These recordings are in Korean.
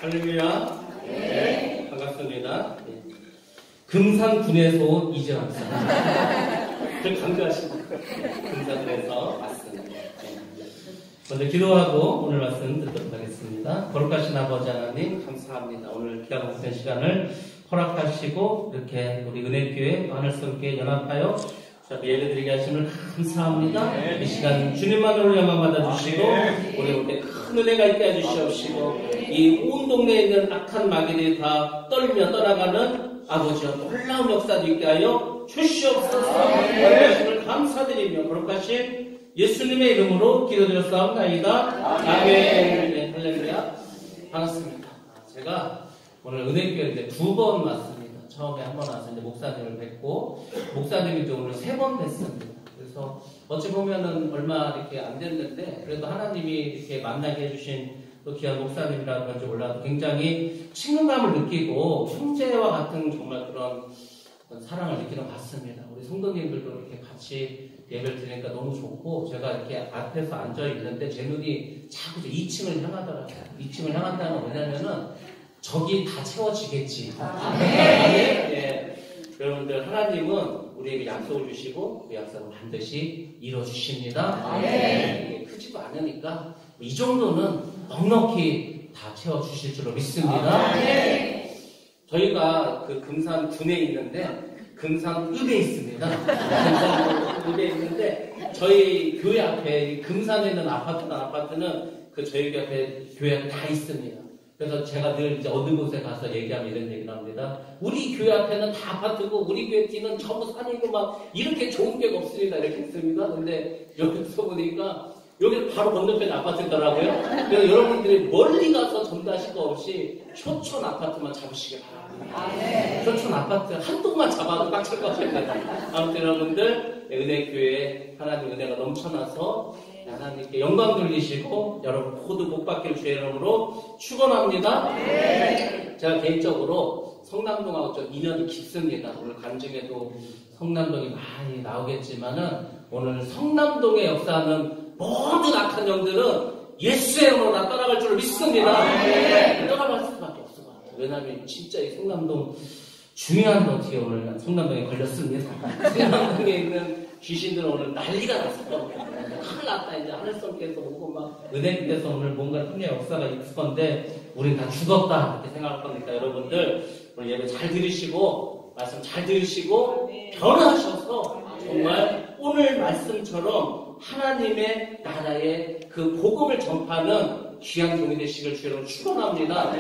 할렐루야. 네. 반갑습니다. 네. 금산군에서 온 이재환 씨. 좀 강조하십니다. 금산군에서 왔습니다. 네. 먼저 기도하고 오늘 말씀 듣도록 하겠습니다. 거룩하신 아버지 하나님 감사합니다. 오늘 귀하고 복된 시간을 허락하시고 이렇게 우리 은혜교회 하늘성교회 연합하여 예배드리게 하심을 감사합니다. 네. 이 시간 주님만으로 영광 받아주시고 우리 올때 큰 은혜가 있게 해주시옵시고 이 온 동네에 있는 악한 마귀들이 다 떨며 떠나가는 아버지와 놀라운 역사도 있게 하여 주시옵소서. 하심을 감사드리며 거룩하신 예수님의 이름으로 기도드렸사옵나이다. 아멘. 네, 할렐루야. 반갑습니다. 제가 오늘 은혜교회 2번 왔습니다. 처음에 한 번 와서 이제 목사님을 뵙고, 목사님이 이제 오늘 3번 뵀습니다. 그래서 어찌 보면은 얼마 이렇게 안 됐는데, 그래도 하나님이 이렇게 만나게 해주신 또 귀한 목사님이라는 건지 몰라도 굉장히 친근감을 느끼고, 형제와 같은 정말 그런 사랑을 느끼는 것 같습니다. 우리 성도님들도 이렇게 같이 예배를 드리니까 너무 좋고, 제가 이렇게 앞에서 앉아 있는데 제 눈이 자꾸 2층을 향하더라고요. 2층을 향한다는 건 뭐냐면은, 저기 다 채워지겠지. 네. 여러분들 하나님은 우리에게 약속을 주시고 그 약속을 반드시 이루어주십니다. 네. 크지도 않으니까 이 정도는 넉넉히 다 채워주실 줄로 믿습니다. 저희가 그 금산군에 있는데 금산읍에 있습니다. 금산읍에 있는데 저희 교회 앞에 금산에 있는 아파트는 그 저희 교회 다 있습니다. 그래서 제가 늘 이제 어느 곳에 가서 얘기하면 이런 얘기를 합니다. 우리 교회 앞에는 다 아파트고 우리 교회 뒤는 전부 산이고 막 이렇게 좋은 데가 없습니다. 이렇게 했습니다. 근데 여기서 보니까 여기 바로 건너편에 아파트더라고요. 그래서 여러분들이 멀리 가서 전달하실 거 없이 효촌 아파트만 잡으시기 바랍니다. 효촌 아파트 한 동만 잡아도 꽉 찰 것 같습니다. 아무튼 여러분들 은혜교회에 하나님 은혜가 넘쳐나서 하나님께 영광 돌리시고 여러분 모두 복 받기를 주의 이름으로 축원합니다. 제가 개인적으로 성남동하고 좀 인연이 깊습니다. 오늘 간증에도 성남동이 많이 나오겠지만은 오늘 성남동의 역사는 모든 악한 영들은 예수의 이름으로 다 떠나갈 줄을 믿습니다. 떠나갈 수밖에 없을 것 같아요. 왜냐하면 진짜 이 성남동 중요한 노트에 오늘 성남동에 걸렸습니다. 성남동에 있는 귀신들은 오늘 난리가 났을 겁니다. 큰일 났다. 이제 하늘성께서 오고 막 은혜께서 오늘 뭔가 흥의 역사가 있을 건데 우린 다 죽었다 이렇게 생각할 거니까 여러분들 오늘 예배 잘 들으시고 말씀 잘 들으시고 변화하셔서 정말 오늘 말씀처럼 하나님의 나라의 그 복음을 전파하는 귀한 종이 되시길 주여로 축원합니다.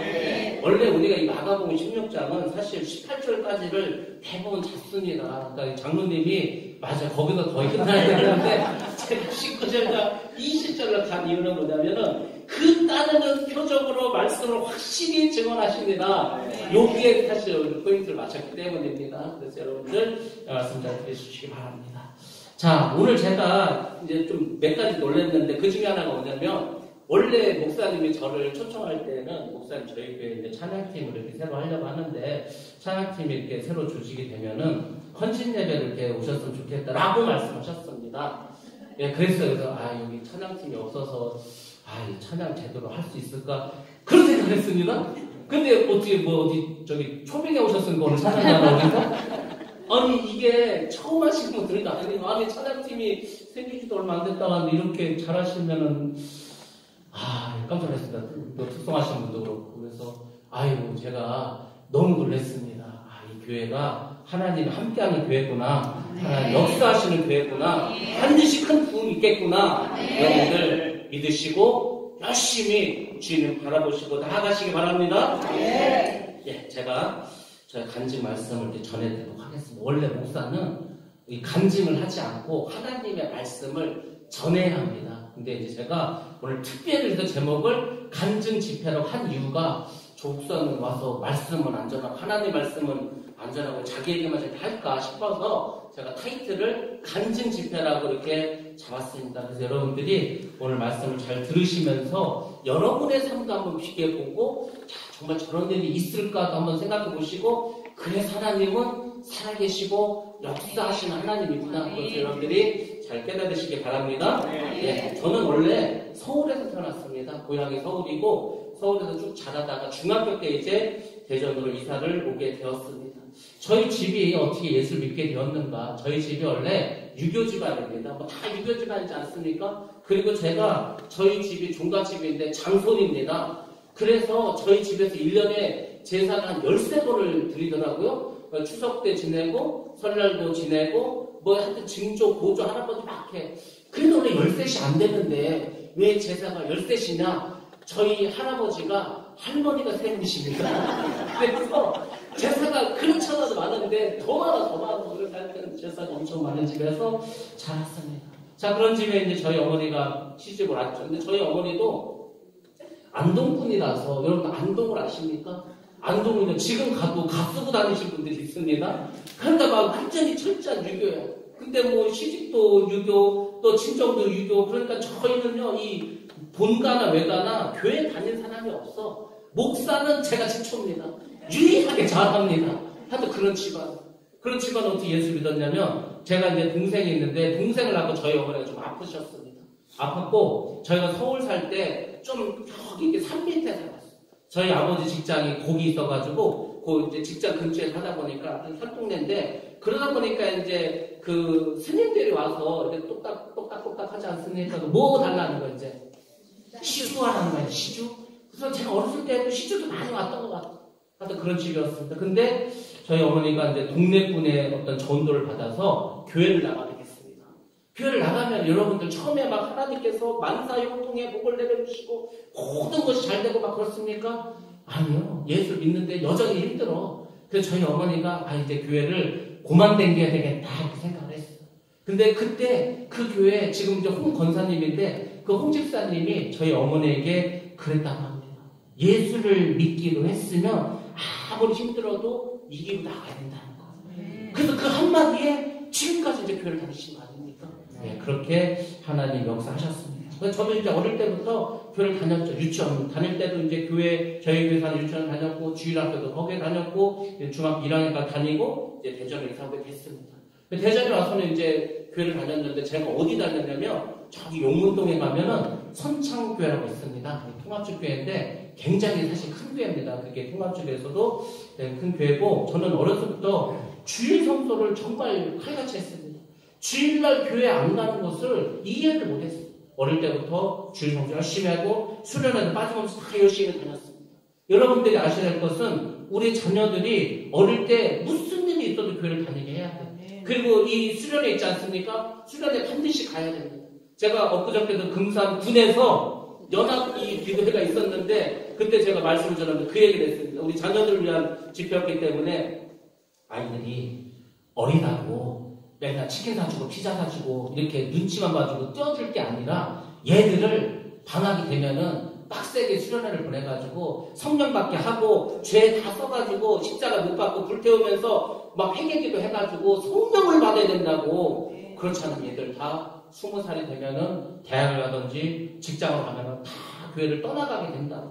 원래 우리가 이 마가복음 16장은 사실 18절까지를 대부분 잡습니다. 그러니까 장로님이 맞아 거기서 거의 끝나야 되는데 제가 19절과 20절로 간 이유는 뭐냐면은 그 따르는 표적으로 말씀을 확실히 증언하십니다. 여기에 사실 포인트를 맞췄기 때문입니다. 그래서 여러분들 말씀 잘 들으시기 바랍니다. 자, 오늘 제가 이제 좀 몇 가지 놀랐는데 그 중에 하나가 뭐냐면 원래 목사님이 저를 초청할 때는 목사님 저희 교회 이제 찬양팀을 이렇게 새로 하려고 하는데 찬양팀이 이렇게 새로 조직이 되면은 헌신 예배를 이렇게 오셨으면 좋겠다라고 말씀하셨습니다. 예, 그랬어요. 그래서 여기 찬양팀이 없어서 이 찬양 제대로 할 수 있을까 그런 생각을 했습니다. 근데 어떻게 어디 저기 초빙에 오셨으니까 오늘 찬양하러 오니까 아니 이게 처음 하시는 분들이 아니 찬양팀이 생기지도 얼마 안 됐다가 이렇게 잘하시면은 깜짝 놀랐습니다. 또 특성하신 분도 그렇고 그래서 제가 너무 놀랐습니다. 이 교회가 하나님 함께하는 교회구나. 하나님 역사하시는 교회구나. 반드시 큰 부흥이 있겠구나. 여러분들 믿으시고 열심히 주님을 바라보시고 나아가시기 바랍니다. 예, 제가 간증 말씀을 이렇게 전해드리도록 하겠습니다. 원래 목사는 이 간증을 하지 않고 하나님의 말씀을 전해야 합니다. 근데 이제 제가 오늘 특별히 해서 제목을 간증 집회라고 한 이유가 저 목사는 와서 말씀은 안전하고 하나님 말씀은 안전하고 자기에게만 좀 할까 싶어서 제가 타이틀을 간증 집회라고 이렇게 잡았습니다. 그래서 여러분들이 오늘 말씀을 잘 들으시면서 여러분의 삶도 한번 비교해보고 정말 저런 일이 있을까도 한번 생각해 보시고 그래서 하나님은 살아계시고 역사하시는 하나님이구나. 그것을 여러분들이 잘 깨달으시기 바랍니다. 예, 저는 원래 서울에서 태어났습니다. 고향이 서울이고 서울에서 쭉 자라다가 중학교 때 이제 대전으로 이사를 오게 되었습니다. 저희 집이 어떻게 예수를 믿게 되었는가? 저희 집이 원래 유교 집안입니다. 뭐 다 유교 집안이지 않습니까? 그리고 제가 저희 집이 종갓집인데 장손입니다. 그래서 저희 집에서 1년에 제사를 한 13번을 드리더라고요. 추석 때 지내고 설날도 지내고 뭐 하여튼 증조, 고조, 할아버지 막 해. 그래도 원래 13시 안 되는데 왜 제사가 13시냐? 저희 할아버지가 할머니가 세우십니다. 그래서 제사가 그렇잖아도 많은데 더 많아. 그래서 하여튼 제사가 엄청 많은 집에서 자랐습니다. 자, 그런 집에 이제 저희 어머니가 시집을 왔죠. 근데 저희 어머니도 안동분이라서, 여러분 안동을 아십니까? 안동은 지금 가도 가 쓰고 다니실 분들이 있습니다. 그러니까 막 완전히 철저한 유교예요. 근데 뭐 시집도 유교, 또 친정도 유교, 그러니까 저희는요, 이 본가나 외가나 교회 다닌 사람이 없어. 목사는 제가 최초입니다. 유일하게 잘합니다. 하여튼 그런 집안. 그런 집안은 어떻게 예수 믿었냐면, 제가 이제 동생이 있는데, 동생을 낳고 저희 어머니가 좀 아프셨습니다. 아팠고, 저희가 서울 살 때 좀 저기 이렇게 산 밑에 살았어요. 저희 아버지 직장이 거기 있어가지고, 그 이제 직장 근처에 사다 보니까 산동네인데, 그러다 보니까 이제 그 스님들이 와서 이렇게 똑딱 하지 않습니까? 뭐 달라는 거 이제. 시주하라는 거예요, 시주. 그래서 제가 어렸을 때 시주도 많이 왔던 것 같아요. 하여튼 그런 집이었습니다. 근데 저희 어머니가 이제 동네분의 어떤 전도를 받아서 교회를 나가게 됐습니다. 교회를 나가면 여러분들 처음에 막 하나님께서 만사형통에 복을 내려주시고 모든 것이 잘 되고 막 그렇습니까? 아니요. 예수를 믿는데 여전히 힘들어. 그래서 저희 어머니가 이제 교회를 고만 댕겨야 되겠다 이렇게 생각을 했어요. 근데 그때 그 교회 지금 이제 홍 권사님인데 그 홍 집사님이 저희 어머니에게 그랬다고 합니다. 예수를 믿기로 했으면 아무리 힘들어도 이 길로 나가야 된다는 거예요. 그래서 그 한마디에 지금까지 이제 교회를 다니신 거 아닙니까? 네, 그렇게 하나님 역사하셨습니다. 그래서 저도 이제 어릴 때부터 교회를 다녔죠. 유치원 다닐 때도 이제 교회, 저희 교회에서 유치원 다녔고, 주일학교도 거기에 다녔고, 중학교 1학년까지 다니고, 이제 대전에 이사 오게 됐습니다. 대전에 와서는 이제 교회를 다녔는데, 제가 어디 다녔냐면, 저기 용문동에 가면은 선창교회라고 있습니다. 통합주교회인데, 굉장히 사실 큰 교회입니다. 그게 통합주교에서도 큰 교회고, 저는 어려서부터 주일 성소를 정말 칼같이 했습니다. 주일날 교회 안 가는 것을 이해를 못했어요. 어릴 때부터 주일 성수 열심히 하고 수련회도 빠짐없이 다 열심히 다녔습니다. 여러분들이 아셔야 할 것은 우리 자녀들이 어릴 때 무슨 일이 있어도 교회를 다니게 해야 돼요. 그리고 이 수련회 있지 않습니까? 수련회 반드시 가야 됩니다. 제가 엊그저께도 금산 군에서 연합 이 기도회가 있었는데 그때 제가 말씀을 전하는데 그 얘기를 했습니다. 우리 자녀들을 위한 집회였기 때문에 아이들이 어리다고 맨날 치킨 사주고 피자 사주고 이렇게 눈치만 봐주고 떼어줄 게 아니라 얘들을 방학이 되면은 빡세게 수련회를 보내가지고 성령 받게 하고 죄 다 써가지고 십자가 못 받고 불태우면서 막 회개기도 해가지고 성령을 받아야 된다고. 그렇지 않은 얘들 다 20살이 되면은 대학을 가든지 직장을 가면은 다 교회를 떠나가게 된다.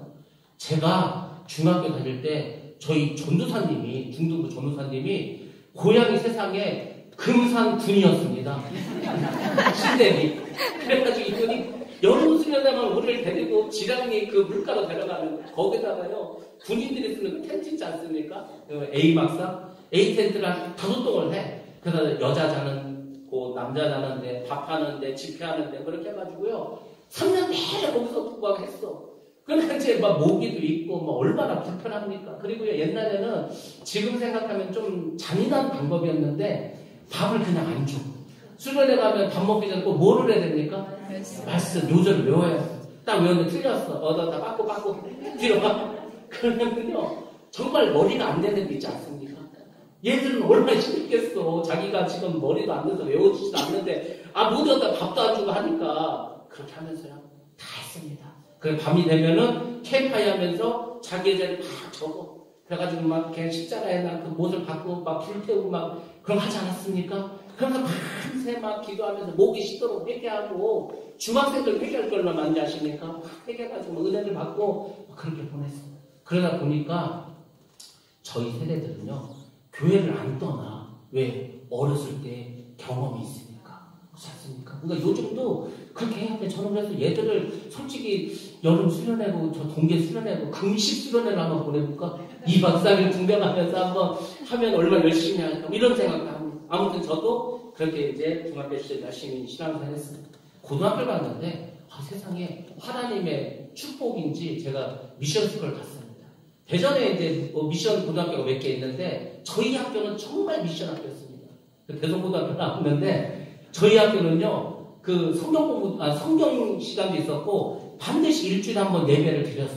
제가 중학교 다닐 때 저희 전도사님이 중등부 전도사님이 고향이 세상에 금산군이었습니다. 신대리. 그래가지고 이분이 여름 수련회만 우리를 데리고 지랑이 그 물가로 데려가는 거기다가요 군인들이 쓰는 텐트 있지 않습니까? A 막사 A 텐트를 5동을 해. 그래서 여자 자는 곳, 남자 자는데, 밥하는데, 집회하는데 그렇게 해가지고요 3년 내내 거기서 부각했어. 그러니까 이제 막 모기도 있고 뭐 얼마나 불편합니까? 그리고 옛날에는 지금 생각하면 좀 잔인한 방법이었는데. 밥을 그냥 안 줘. 수련회 가면 밥 먹기 전에 꼭 뭐를 해야 됩니까? 말씀, 요절을 외워야 돼. 딱 외웠는데 틀렸어. 다 빠꾸 뒤로 가. 그러면요, 정말 머리가 안 되는 게 있지 않습니까? 얘들은 얼마나 힘들겠어. 자기가 지금 머리도 안 돼서 외워지지도 않는데, 모두 다 밥도 안 주고 하니까, 그렇게 하면서요, 다 했습니다. 그래, 밤이 되면은 캠파이 하면서 자기 예전에 막 적어. 그래가지고 막 그냥 십자가에 그 못을 받고 막 불태우고 막 그럼 하지 않았습니까? 그러면서 밤새 막 기도하면서 목이 쉬도록 회개하고 중학생들 회개할 걸 얼마나 많이 아십니까? 회개해가지고 은혜를 받고 그렇게 보냈어요. 그러다 보니까 저희 세대들은요 교회를 안 떠나. 왜? 어렸을 때 경험이 있으니까. 그렇지 않습니까? 그러니까 요즘도 그렇게 해야 돼. 저는 그래서 얘들을 솔직히 여름 수련회고 저 동계 수련회고 금식 수련회를 한번 보내볼까? 2박 3일 분명하면서 한번 하면 얼마나 열심히 할까? 이런 생각도 합니다. 아무튼 저도 그렇게 이제 중학교 시절 열심히 신앙생활 했습니다. 고등학교를 갔는데 세상에 하나님의 축복인지 제가 미션 스쿨을 갔습니다. 대전에 이제 미션 고등학교가 몇 개 있는데 저희 학교는 정말 미션 학교였습니다. 대전고등학교 나왔는데 저희 학교는요 그 성경 시간도 있었고 반드시 일주일에 한 번 예배를 드렸어.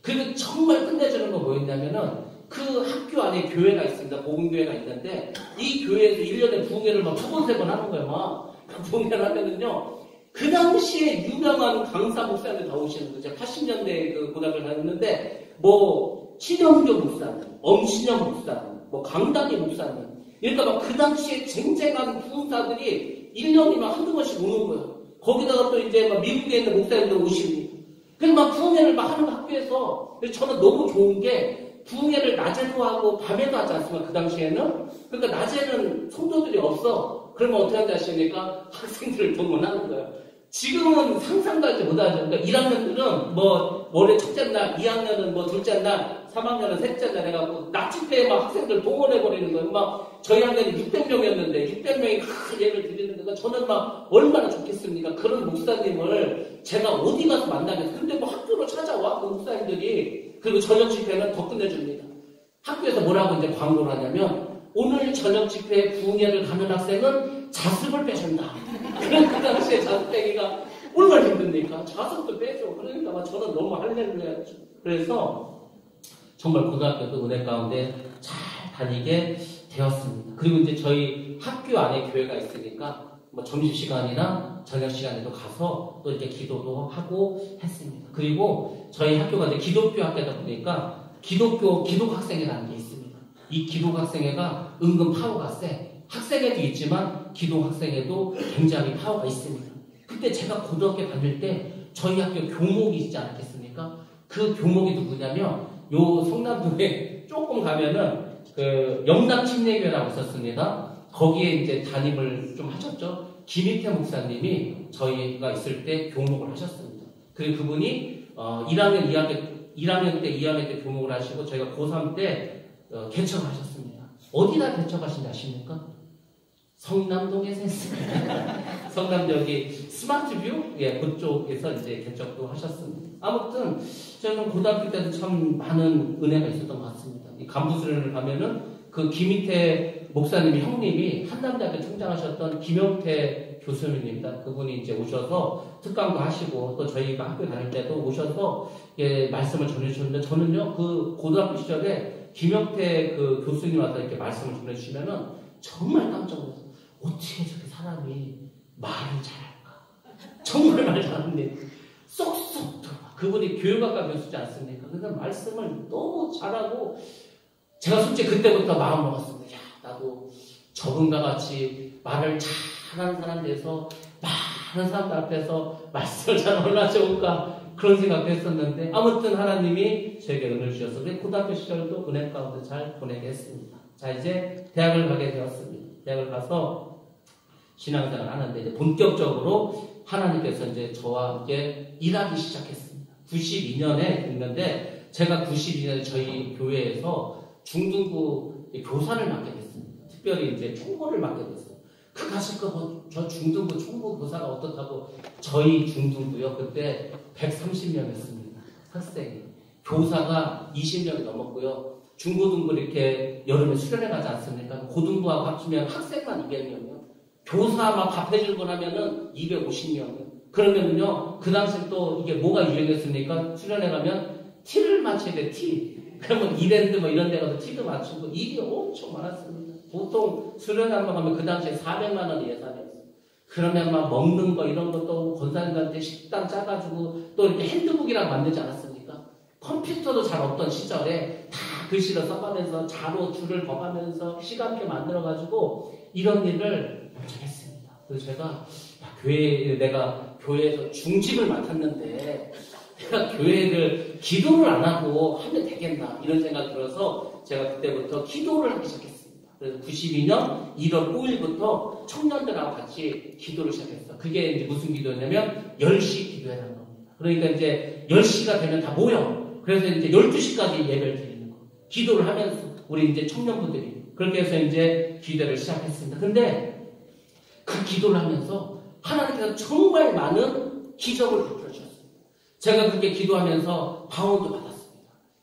그리고 정말 끝내주는 거 뭐였냐면은 그 학교 안에 교회가 있습니다. 복음교회가 있는데 이 교회에서 1년에 부흥회를 막 2번, 3번 하는 거예요. 막 부흥회를 하면은요 그 당시에 유명한 강사 목사님들 다 오시는 거죠. 80년대에 그 고등학교를 다녔는데 뭐 신영교 목사님, 엄신영 목사님, 뭐 강단희 목사님, 그러니까 막 그 당시에 쟁쟁한 부흥사들이 1년이면 한두 번씩 오는 거예요. 거기다가 또 이제 막 미국에 있는 목사님들 오시고, 그래서 막 부흥회를 막 하는 학교에서, 그래서 저는 너무 좋은 게 부흥회를 낮에도 하고 밤에도 하지 않습니까? 그 당시에는. 그러니까 낮에는 성도들이 없어. 그러면 어떻게 하는지 아십니까? 학생들을 동원하는 거예요. 지금은 상상도 하지 못하죠. 그러니까 1학년들은 뭐 월요일 첫째 날, 2학년은 뭐 둘째 날, 3학년은 셋째 날 해갖고 낮 집회에 막 학생들 동원해버리는 거예요. 막 저희 학년이 600명이었는데 600명이 큰 예를 드리는 거가 저는 막 얼마나 좋겠습니까? 그런 목사님을 제가 어디 가서 만나겠어요. 근데 뭐 학교로 찾아와 그 목사님들이. 그리고 저녁 집회는 더 끝내줍니다. 학교에서 뭐라고 이제 광고를 하냐면 오늘 저녁 집회에 부흥회를 가는 학생은 자습을 빼준다. 그런 그 당시에 자습 빼기가 얼마나 힘듭니까? 자습도 빼줘. 그러니까 저는 너무 할렐루야죠. 그래서 정말 고등학교도 은혜 가운데 잘 다니게 되었습니다. 그리고 이제 저희 학교 안에 교회가 있으니까 뭐 점심시간이나 저녁시간에도 가서 또 이렇게 기도도 하고 했습니다. 그리고 저희 학교가 이제 기독교 학교다 보니까 기독학생회라는 게 있습니다. 이 기독학생회가 은근 파워가 세. 학생회도 있지만 기독학생회도 굉장히 파워가 있습니다. 그때 제가 고등학교 다닐 때 저희 학교 교목이 있지 않겠습니까? 그 교목이 누구냐면 요 성남동에 조금 가면은 그 영남침례교회라고 있었습니다. 거기에 이제 담임을 좀 하셨죠. 김희태 목사님이 저희가 있을 때 교목을 하셨습니다. 그리고 그분이 1학년 때 2학년 때 교목을 하시고 저희가 고3 때 개척을 하셨습니다. 어디다 개척하신지 아십니까? 성남동에서 했습니다. 성남 여기 스마트뷰? 예, 그쪽에서 이제 개척도 하셨습니다. 아무튼 저는 고등학교 때도 참 많은 은혜가 있었던 것 같습니다. 이 간부수련을 가면은 그 김희태 목사님이 형님이 한남대학교 총장하셨던 김영태 교수님입니다. 그분이 이제 오셔서 특강도 하시고 또 저희가 학교 다닐 때도 오셔서 예, 말씀을 전해주셨는데 저는요 그 고등학교 시절에 김영태 그 교수님 와서 이렇게 말씀을 전해주시면은 정말 깜짝 놀랐어요. 어떻게 저렇게 사람이 말을 잘할까? 정말 말 잘합니다. 쏙쏙 들어가. 그분이 교육학과 교수지 않습니까? 그래서 말씀을 너무 잘하고 제가 솔직히 그때부터 마음 먹었습니다. 야, 나도 저분과 같이 말을 잘하는 사람 돼서 많은 사람들 앞에서 말씀을 잘 얼마나 좋을까 그런 생각도 했었는데 아무튼 하나님이 저에게 은혜를 주셔서 고등학교 시절도 은혜 가운데 잘 보내게 했습니다. 자 이제 대학을 가게 되었습니다. 대학을 가서 신앙생활을 하는데 이제 본격적으로 하나님께서 이제 저와 함께 일하기 시작했습니다. 92년에 있는데 제가 92년에 저희 교회에서 중등부 교사를 맡게 됐습니다. 특별히 이제 총무를 맡게 됐어요. 그 가실까 저 중등부 총무 교사가 어떻다고 저희 중등부요 그때 130명이었습니다. 학생이 교사가 20명이 넘었고요. 중고등부 이렇게 여름에 수련회 가지 않습니까? 고등부하고 합치면 학생만 200명이요. 교사만 밥 해줄 거 하면은 250명이요. 그러면은요, 그 당시 또 이게 뭐가 유행했습니까? 수련회 가면 티를 맞춰야 돼, 티. 그러면 이랜드 뭐 이런 데 가서 티도 맞추고 일이 엄청 많았습니다. 보통 수련회 한번 가면 그 당시에 400만 원 예산이었어요. 그러면 막 먹는 거 이런 것도 권사님들한테 식당 짜가지고 또 이렇게 핸드북이랑 만들지 않았습니까? 컴퓨터도 잘 없던 시절에 다 글씨를 써가면서 자로 줄을 거가면서 시간표 만들어가지고 이런 일을 엄청 했습니다. 그래서 제가 내가 교회에서 중직을 맡았는데 내가 교회를 기도를 안 하고 하면 되겠나 이런 생각이 들어서 제가 그때부터 기도를 하기 시작했습니다. 그래서 92년 1월 5일부터 청년들하고 같이 기도를 시작했어요. 그게 이제 무슨 기도였냐면 10시 기도회라는 겁니다. 그러니까 이제 10시가 되면 다 모여. 그래서 이제 12시까지 예배를 드리는 거. 기도를 하면서 우리 이제 청년분들이 그렇게 해서 이제 기도를 시작했습니다. 근데 그 기도를 하면서 하나님께서 정말 많은 기적을 베풀어 주셨습니다. 제가 그렇게 기도하면서 방언도 받았습니다.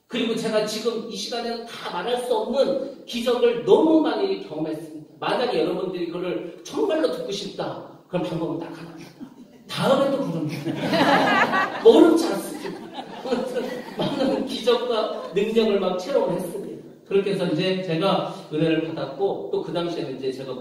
그리고 제가 지금 이 시간에는 다 말할 수 없는 기적을 너무 많이 경험했습니다. 만약에 여러분들이 그걸 정말로 듣고 싶다. 그럼 방법은 딱 하나입니다. 다음에 또 부릅니다. 어렵지 않습니다. 많은 기적과 능력을 막 체험을 했습니다. 그렇게 해서 이제 제가 은혜를 받았고, 또 그 당시에는 이제 제가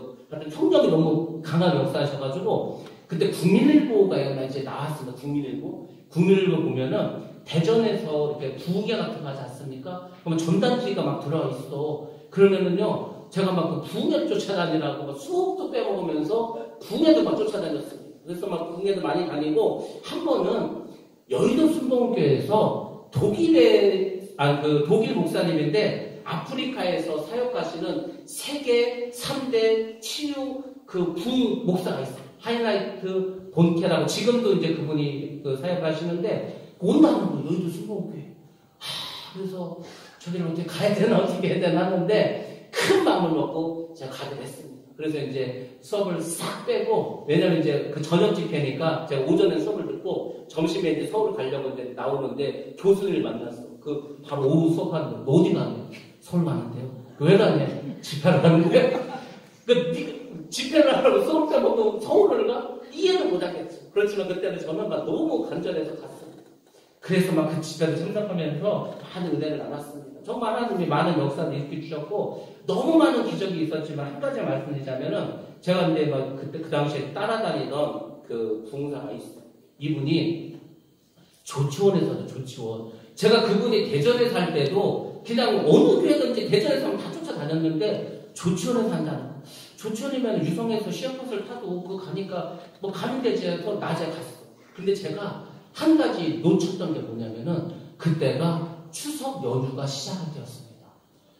성령이 너무 강하게 역사하셔가지고, 그때 국민일보가 이제 나왔습니다. 국민일보 보면은 대전에서 이렇게 부흥회 같은 거 하지 않습니까? 그러면 전단지가 막 들어와 있어. 그러면은요, 제가 막 그 부흥회 쫓아다니라고 막 수업도 빼먹으면서 부흥회도 막 쫓아다녔습니다. 그래서 막 부흥회도 많이 다니고, 한 번은 여의도 순복음교회에서 독일 목사님인데 아프리카에서 사역하시는 세계 3대 치유 그 부흥 목사가 있어요. 하이라이트 본케라고 지금도 이제 그분이 그 사역하시는데 온다는 거예요. 여의도 순복음교회. 그래서 저기를 어떻게 가야 되나 어떻게 해야 되나 하는데 큰 마음을 먹고 제가 가게 됐습니다. 그래서 이제 수업을 싹 빼고, 왜냐면 이제 그 저녁 집회니까 제가 오전에 수업을 듣고 점심에 이제 서울 가려고 이제 나오는데 교수님을 만났어. 그 바로 오후 수업하는 거 어디 가냐? 서울 가는데요. 왜 가냐? 집회를 가는데 그 집회를 하라고 수업 빼먹고 서울을 가? 이해를 못하겠죠. 그렇지만 그때는 저는가 너무 간절해서 갔습니다. 그래서 막 그 집회를 참석하면서 많은 은혜를 나눴습니다. 정말 하나님이 많은 역사를 일으켜 주셨고, 너무 많은 기적이 있었지만 한 가지 말씀드리자면은, 제가 근데 그때 그 당시에 따라다니던 그 부흥사가 있어요. 이분이 조치원에서도 조치원. 제가 그분이 대전에 살 때도 그냥 어느 교회든지 대전에서 다 쫓아다녔는데 조치원에 산다는 거. 조치원이면 유성에서 시외버스를 타도 그거 가니까 뭐 가는 데지 해서 낮에 갔어. 근데 제가 한 가지 놓쳤던 게 뭐냐면은 그때가 추석 연휴가 시작이 되었습니다.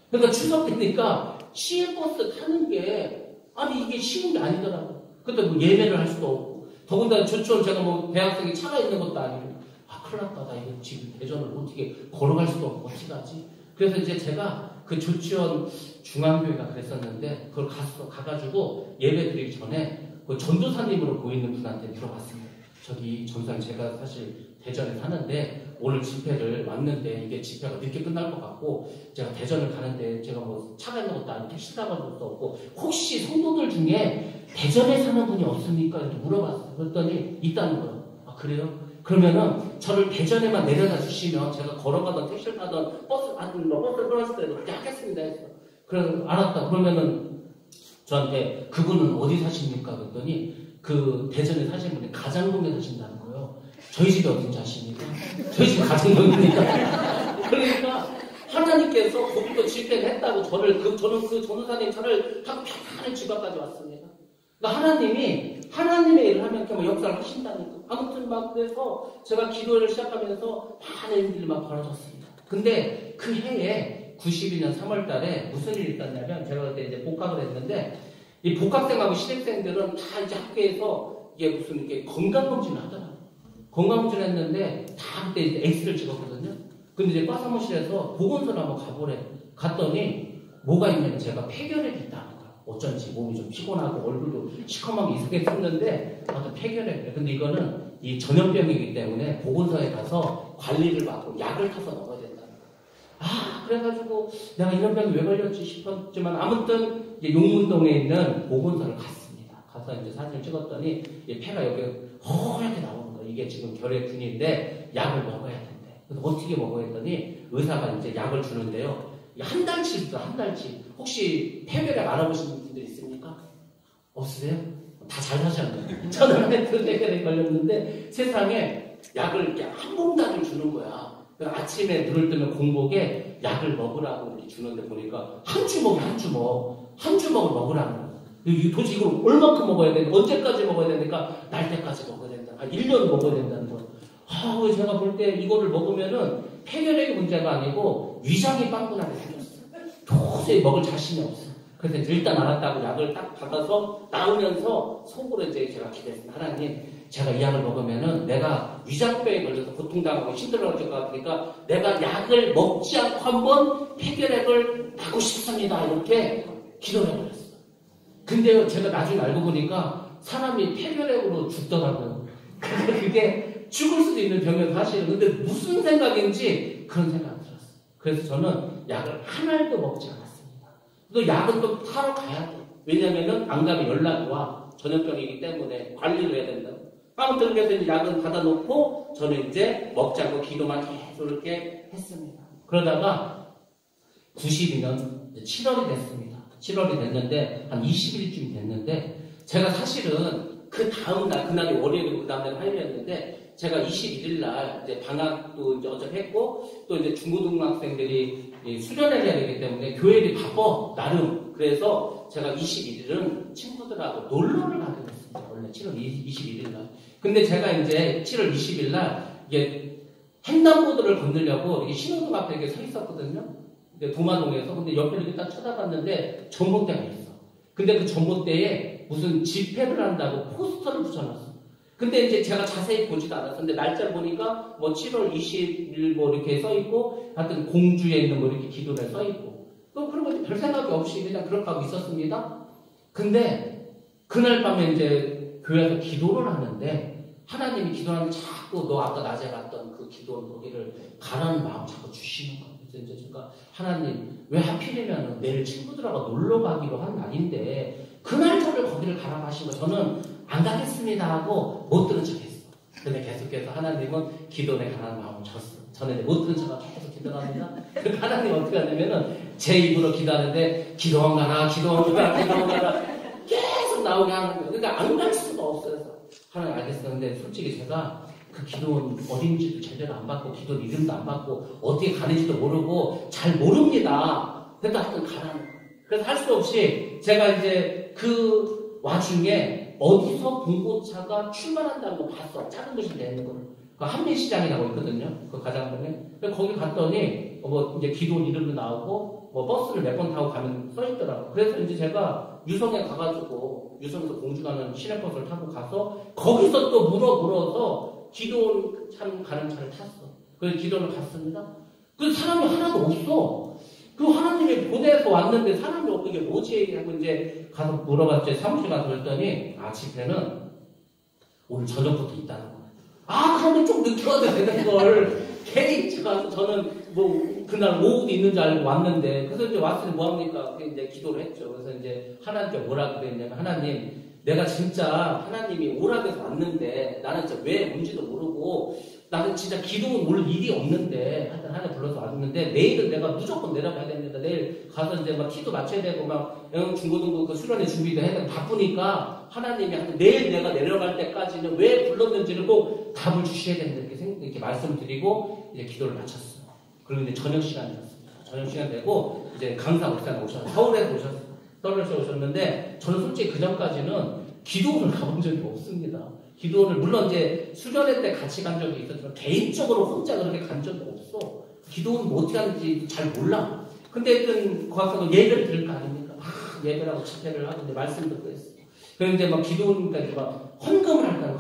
그러니까 추석 때니까 시외버스 타는 게 아니 이게 쉬운 게 아니더라고요. 근데 뭐 예매를 할 수도 없고, 더군다나 조치원 제가 뭐 대학생이 차가 있는 것도 아니고, 큰일 났다. 나 이거 지금 대전을 어떻게 걸어갈 수도 없고 어떻게 하지? 그래서 이제 제가 그 조치원 중앙교회가 그랬었는데 그걸 가가지고 예배 드리기 전에 그 전도사님으로 보이는 분한테 물어봤습니다. 저기 전도사님, 제가 사실 대전에 사는데 오늘 집회를 왔는데 이게 집회가 늦게 끝날 것 같고 제가 대전을 가는데 제가 뭐 차가 있는 것도 아니고 택시 타고 갈 것도 없고 혹시 성도들 중에 대전에 사는 분이 없습니까? 이렇게 물어봤어요. 그랬더니 있다는 거예요. 아 그래요? 그러면은 저를 대전에만 내려다 주시면 제가 걸어가던 택시를 타던 버스를 끊었을 때도 그렇게 하겠습니다 했어. 그래서 알았다. 그러면은 저한테 그분은 어디 사십니까? 그랬더니 그 대전에 사시는 분이 가장동에 사신다는 거예요. 저희 집이 어딘지 아십니까? 저희 집이 가장동입니다. 그러니까 하나님께서 거기도 집회를 했다고 저는 그 전도사님 차를 타고 편안히 집 앞까지 왔습니다. 그러니까 하나님이 하나님의 일을 하면 이렇게 역사를 하신다는 거. 아무튼 막 그래서 제가 기도를 시작하면서 많은 일들이 막 벌어졌습니다. 근데 그 해에 92년 3월 달에 무슨 일이 있었냐면 제가 그때 이제 복학을 했는데 이 복학생하고 신입생들은 다 이제 학교에서 이게 무슨 이렇게 건강검진을 하더라고요. 건강검진을 했는데 다 그때 이제 X를 찍었거든요. 근데 이제 과 사무실에서 보건소를 한번 가보래. 갔더니 뭐가 있냐면 제가 폐결핵이 있다는 거야. 어쩐지 몸이 좀 피곤하고 얼굴도 시커멓게 이상했었는데 아무튼 폐결핵이래. 근데 이거는 이 전염병이기 때문에 보건소에 가서 관리를 받고 약을 타서 먹어야 된다는 거야. 그래가지고 내가 이런 병이 왜 걸렸지 싶었지만 아무튼 이제 용문동에 있는 보건소를 갔습니다. 가서 이제 사진을 찍었더니 이 폐가 여기 허옇게 나오는 거야. 이게 지금 결핵균인데 약을 먹어야 된대. 그래서 어떻게 먹어야 했더니 의사가 이제 약을 주는데요. 한 달치 있어, 한 달치. 혹시 폐결핵 알아보시는 분들 있습니까? 없으세요? 다 잘 사셨네요. 저는 폐결핵 걸렸는데 세상에 약을 이렇게 한 봉다리를 주는 거야. 아침에 눈을 뜨면 공복에 약을 먹으라고 이렇게 주는데 보니까 한 주먹을 먹으라는 거야. 도대체 이걸 얼마큼 먹어야 되는데, 언제까지 먹어야 되니까 날 때까지 먹어야 된다. 한 1년 먹어야 된다는 거야. 제가 볼 때 이거를 먹으면은 폐결핵이 문제가 아니고 위장이 빵꾸나게 생겼어. 도저히 먹을 자신이 없어. 그래서 일단 알았다고 약을 딱 받아서 나오면서 속으로 이제 제가 기도했습니다. 하나님, 제가 이 약을 먹으면은 내가 위장병에 걸려서 고통당하고 힘들어질 것 같으니까 내가 약을 먹지 않고 한번 폐결핵을 하고 싶습니다. 이렇게 기도를 해버렸어요. 근데 제가 나중에 알고 보니까 사람이 폐결핵으로 죽더라고요. 그게 죽을 수도 있는 병이에요, 사실은. 근데 무슨 생각인지 그런 생각이 들었어요. 그래서 저는 약을 한 알도 먹지 않았습니다. 또 약은 또 타러 가야 돼요. 왜냐면은 안 가면 연락이 와. 전염병이기 때문에 관리를 해야 된다고. 아무튼 그래서 이제 약은 닫아놓고 저는 이제 먹지 않고 기도만 계속 이렇게 했습니다. 그러다가 92년 7월이 됐습니다. 7월이 됐는데 한 20일쯤 됐는데 제가 사실은 그 다음날, 그날이 월요일이고 그 다음날 화요일이었는데 제가 21일 날 이제 방학도 이제 어차피 했고 또 이제 중고등학생들이 수련을 해야 되기 때문에 교회들이 바빠, 나름. 그래서 제가 21일은 친구들하고 놀러를 가기로 했습니다. 원래 7월 21일 날. 근데 제가 이제 7월 20일 날 이게 횡단보도를 건너려고 이렇게 신호등 앞에 이렇게 서 있었거든요. 도마동에서. 근데 옆에 이렇게 딱 쳐다봤는데 전봇대가 있어. 근데 그 전봇대에 무슨 집회를 한다고 포스터를 붙여놨어. 근데 이제 제가 자세히 보지도 않았어. 근데 날짜를 보니까 뭐 7월 20일 뭐 이렇게 써 있고, 하여튼 공주에 있는 뭐 이렇게 기도에 써 있고. 또 그런 거 별 생각이 없이 그냥 그렇게 하고 있었습니다. 근데 그날 밤에 이제 교회에서 기도를 하는데 하나님이 기도하는데 자꾸 너 아까 낮에 갔던 그 기도 거기를 가라는 마음 자꾸 주시는 거예요. 그래서 이제 제가 하나님 왜 하필이면 내일 친구들하고 놀러 가기로 한 날인데 그날 저를 거기를 가라고 하신 거 저는 안 가겠습니다 하고 못 들은 척 했어. 근데 계속해서 하나님은 기도에 가라는 마음을 줬어. 저는 이제 못 들은 척하고 계속 기도합니다. 그래서 하나님 어떻게 하냐면은 제 입으로 기도하는데 기도원 가라, 기도원 가라, 기도원 가라 계속 나오게 하는 거예요. 그러니까 안 갈 수가 없어요. 하나님 알겠었는데 솔직히 제가 그 기도원 어딘지도 제대로 안 받고 기도 이름도 안 받고 어떻게 가는지도 모르고 잘 모릅니다. 그래도 하여튼 가라는 거예요. 그래서 할 수 없이 제가 이제 그 와중에 어디서 봉고차가 출발한다는 거 봤어. 작은 곳이 되는 거를. 그 한민시장이라고 있거든요. 그 가장동에. 거기 갔더니 뭐 이제 기도원 이름도 나오고 뭐 버스를 몇 번 타고 가면 써 있더라고. 그래서 이제 제가 유성에 가가지고 유성에서 공주 가는 시내버스를 타고 가서 거기서 또 물어서 기도원 가는 차를 탔어. 그래서 기도원을 갔습니다. 그 사람이 하나도 없어. 그 하나님이 보내서 왔는데 사람이 없고 이게 뭐지? 하고 이제 가서 물어봤죠. 사무실 가서 그랬더니 집회는 오늘 저녁부터 있다는 거야. 그러면 좀 늦게 와도 되는 걸 괜히 가서 저는 뭐 그날 오후도 있는 줄 알고 왔는데 그래서 이제 왔으니 뭐합니까? 이제 기도를 했죠. 그래서 이제 하나님께 뭐라고 그랬냐면 하나님 내가 진짜 하나님이 오라고 해서 왔는데 나는 진짜 왜 뭔지도 모르고 나는 진짜 기도는 올 일이 없는데 하여튼 하나 불러서 왔는데 내일은 내가 무조건 내려가야 됩니다. 내일 가서 이제 막 키도 맞춰야 되고 막 중고등부 그 수련회 준비도 해야 되고 바쁘니까 하나님이 하여튼 내일 내가 내려갈 때까지는 왜 불렀는지를 꼭 답을 주셔야 된다 이렇게 말씀을 드리고 이제 기도를 마쳤어요. 그리고 이제 저녁 시간이었습니다. 저녁 시간 되고 이제 강사 목사님 오셨어요. 서울에서 오셨어요. 서울에서 오셨는데 저는 솔직히 그 전까지는 기도원을 가본 적이 없습니다. 기도원을 물론 이제 수련회 때 같이 간 적이 있었지만 개인적으로 혼자 그렇게 간 적이 없어. 기도원 뭐 어떻게 하는지 잘 몰라. 근데 하여튼 거기서 예배를 들을 거 아닙니까? 예배를 하고 집회를 하고 이제 말씀 듣고 했어요. 그래서 이제 막 기도원까지 막 헌금을 할까요?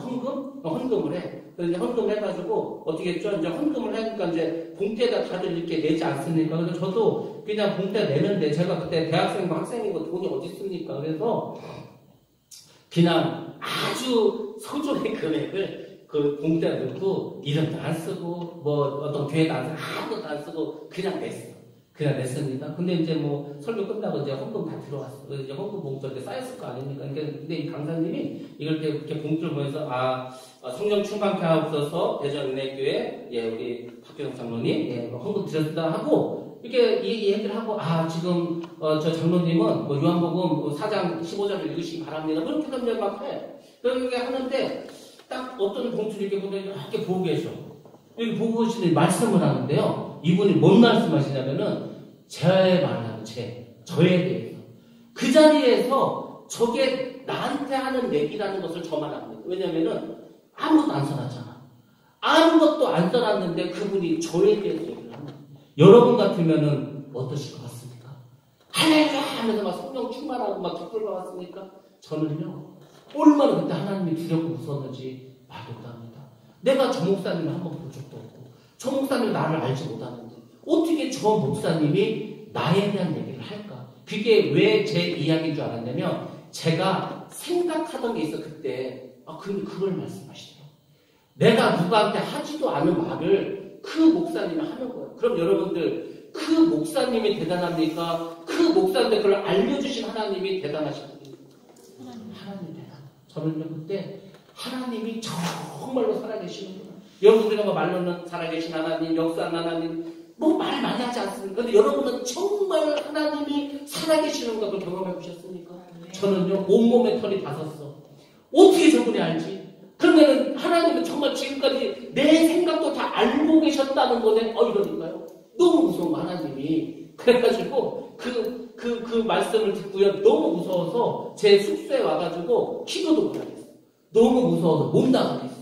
헌금을 해. 그래서 이제 헌금을 해가지고 어떻게 했죠? 이제 헌금을 하니까 이제 봉투에다 다들 이렇게 내지 않습니까? 그래서 저도 그냥 봉투에 내는데 제가 그때 대학생이고 학생이고 돈이 어디 있습니까? 그래서 그냥 아주 소중한 금액을 그 봉투에 넣고 이름도 안 쓰고 뭐 어떤 교회도 안 쓰고 아무것도 안 쓰고 그냥 냈어. 그냥 냈습니다. 근데 이제 뭐 설교 끝나고 이제 헌금 다 들어왔어. 그래서 이제 헌금 봉투가 이렇게 쌓였을 거 아닙니까? 근데 이 강사님이 이걸 이렇게 봉투를 보면서 성령 충만케 하옵소서 대전은혜교회 우리 박규성 장로님 헌금 드렸다 하고 이렇게 이 얘기를 하고 지금 저 장로님은 뭐 요한복음 4장 15절을 읽으시기 바랍니다. 그렇게 그냥 막 해. 그렇게 하는데 딱 어떤 봉투를 이렇게 보더니 이렇게 보고 계셔. 여기 보고 계시더니 말씀을 하는데요. 이분이 뭔 말씀하시냐면은 저에 저에 대해서 그 자리에서 저게 나한테 하는 얘기라는 것을 저만 압니다. 왜냐면은 아무것도 안 써놨잖아. 아무것도 안 써놨는데 그분이 저에 대해서 얘기를 합니다. 여러분 같으면은 어떠실 것 같습니까? 할렐루야 하면서 막 성령 충만하고 막 기쁠 것 같습니까? 저는요 얼마나 그때 하나님이 두렵고 무서웠는지 말도 못합니다. 내가 저 목사님을 한번 본 적도 없고 저 목사님이 나를 알지 못하는데 어떻게 저 목사님이 나에 대한 얘기를 할까? 그게 왜 제 이야기인 줄 알았냐면 제가 생각하던 게 있어 그때. 근데 그걸 말씀하시더라고요. 내가 누구한테 하지도 않은 말을 그 목사님이 하는 거예요. 그럼 여러분들 그 목사님이 대단합니까? 그 목사님한테 그걸 알려주신 하나님이 대단하신 분입니다. 하나님 대단. 저는요 그때 하나님이 정말로 살아계시는구나. 여러분 우리가 뭐 말로는 살아계신 하나님, 역사하는 하나님 뭐 말 많이 하지 않습니까? 근데 여러분은 정말 하나님이 살아계시는 것을 경험해 보셨습니까? 저는요 온몸에 털이 다 섰어. 어떻게 저분이 알지? 그러면은 하나님은 정말 지금까지 내 생각도 다 알고 계셨다는 거네. 이러니까요. 너무 무서운 거 하나님이. 그래가지고 그 말씀을 듣고요. 너무 무서워서 제 숙소에 와가지고 기도도 못 하겠어. 너무 무서워서 못 나가겠어.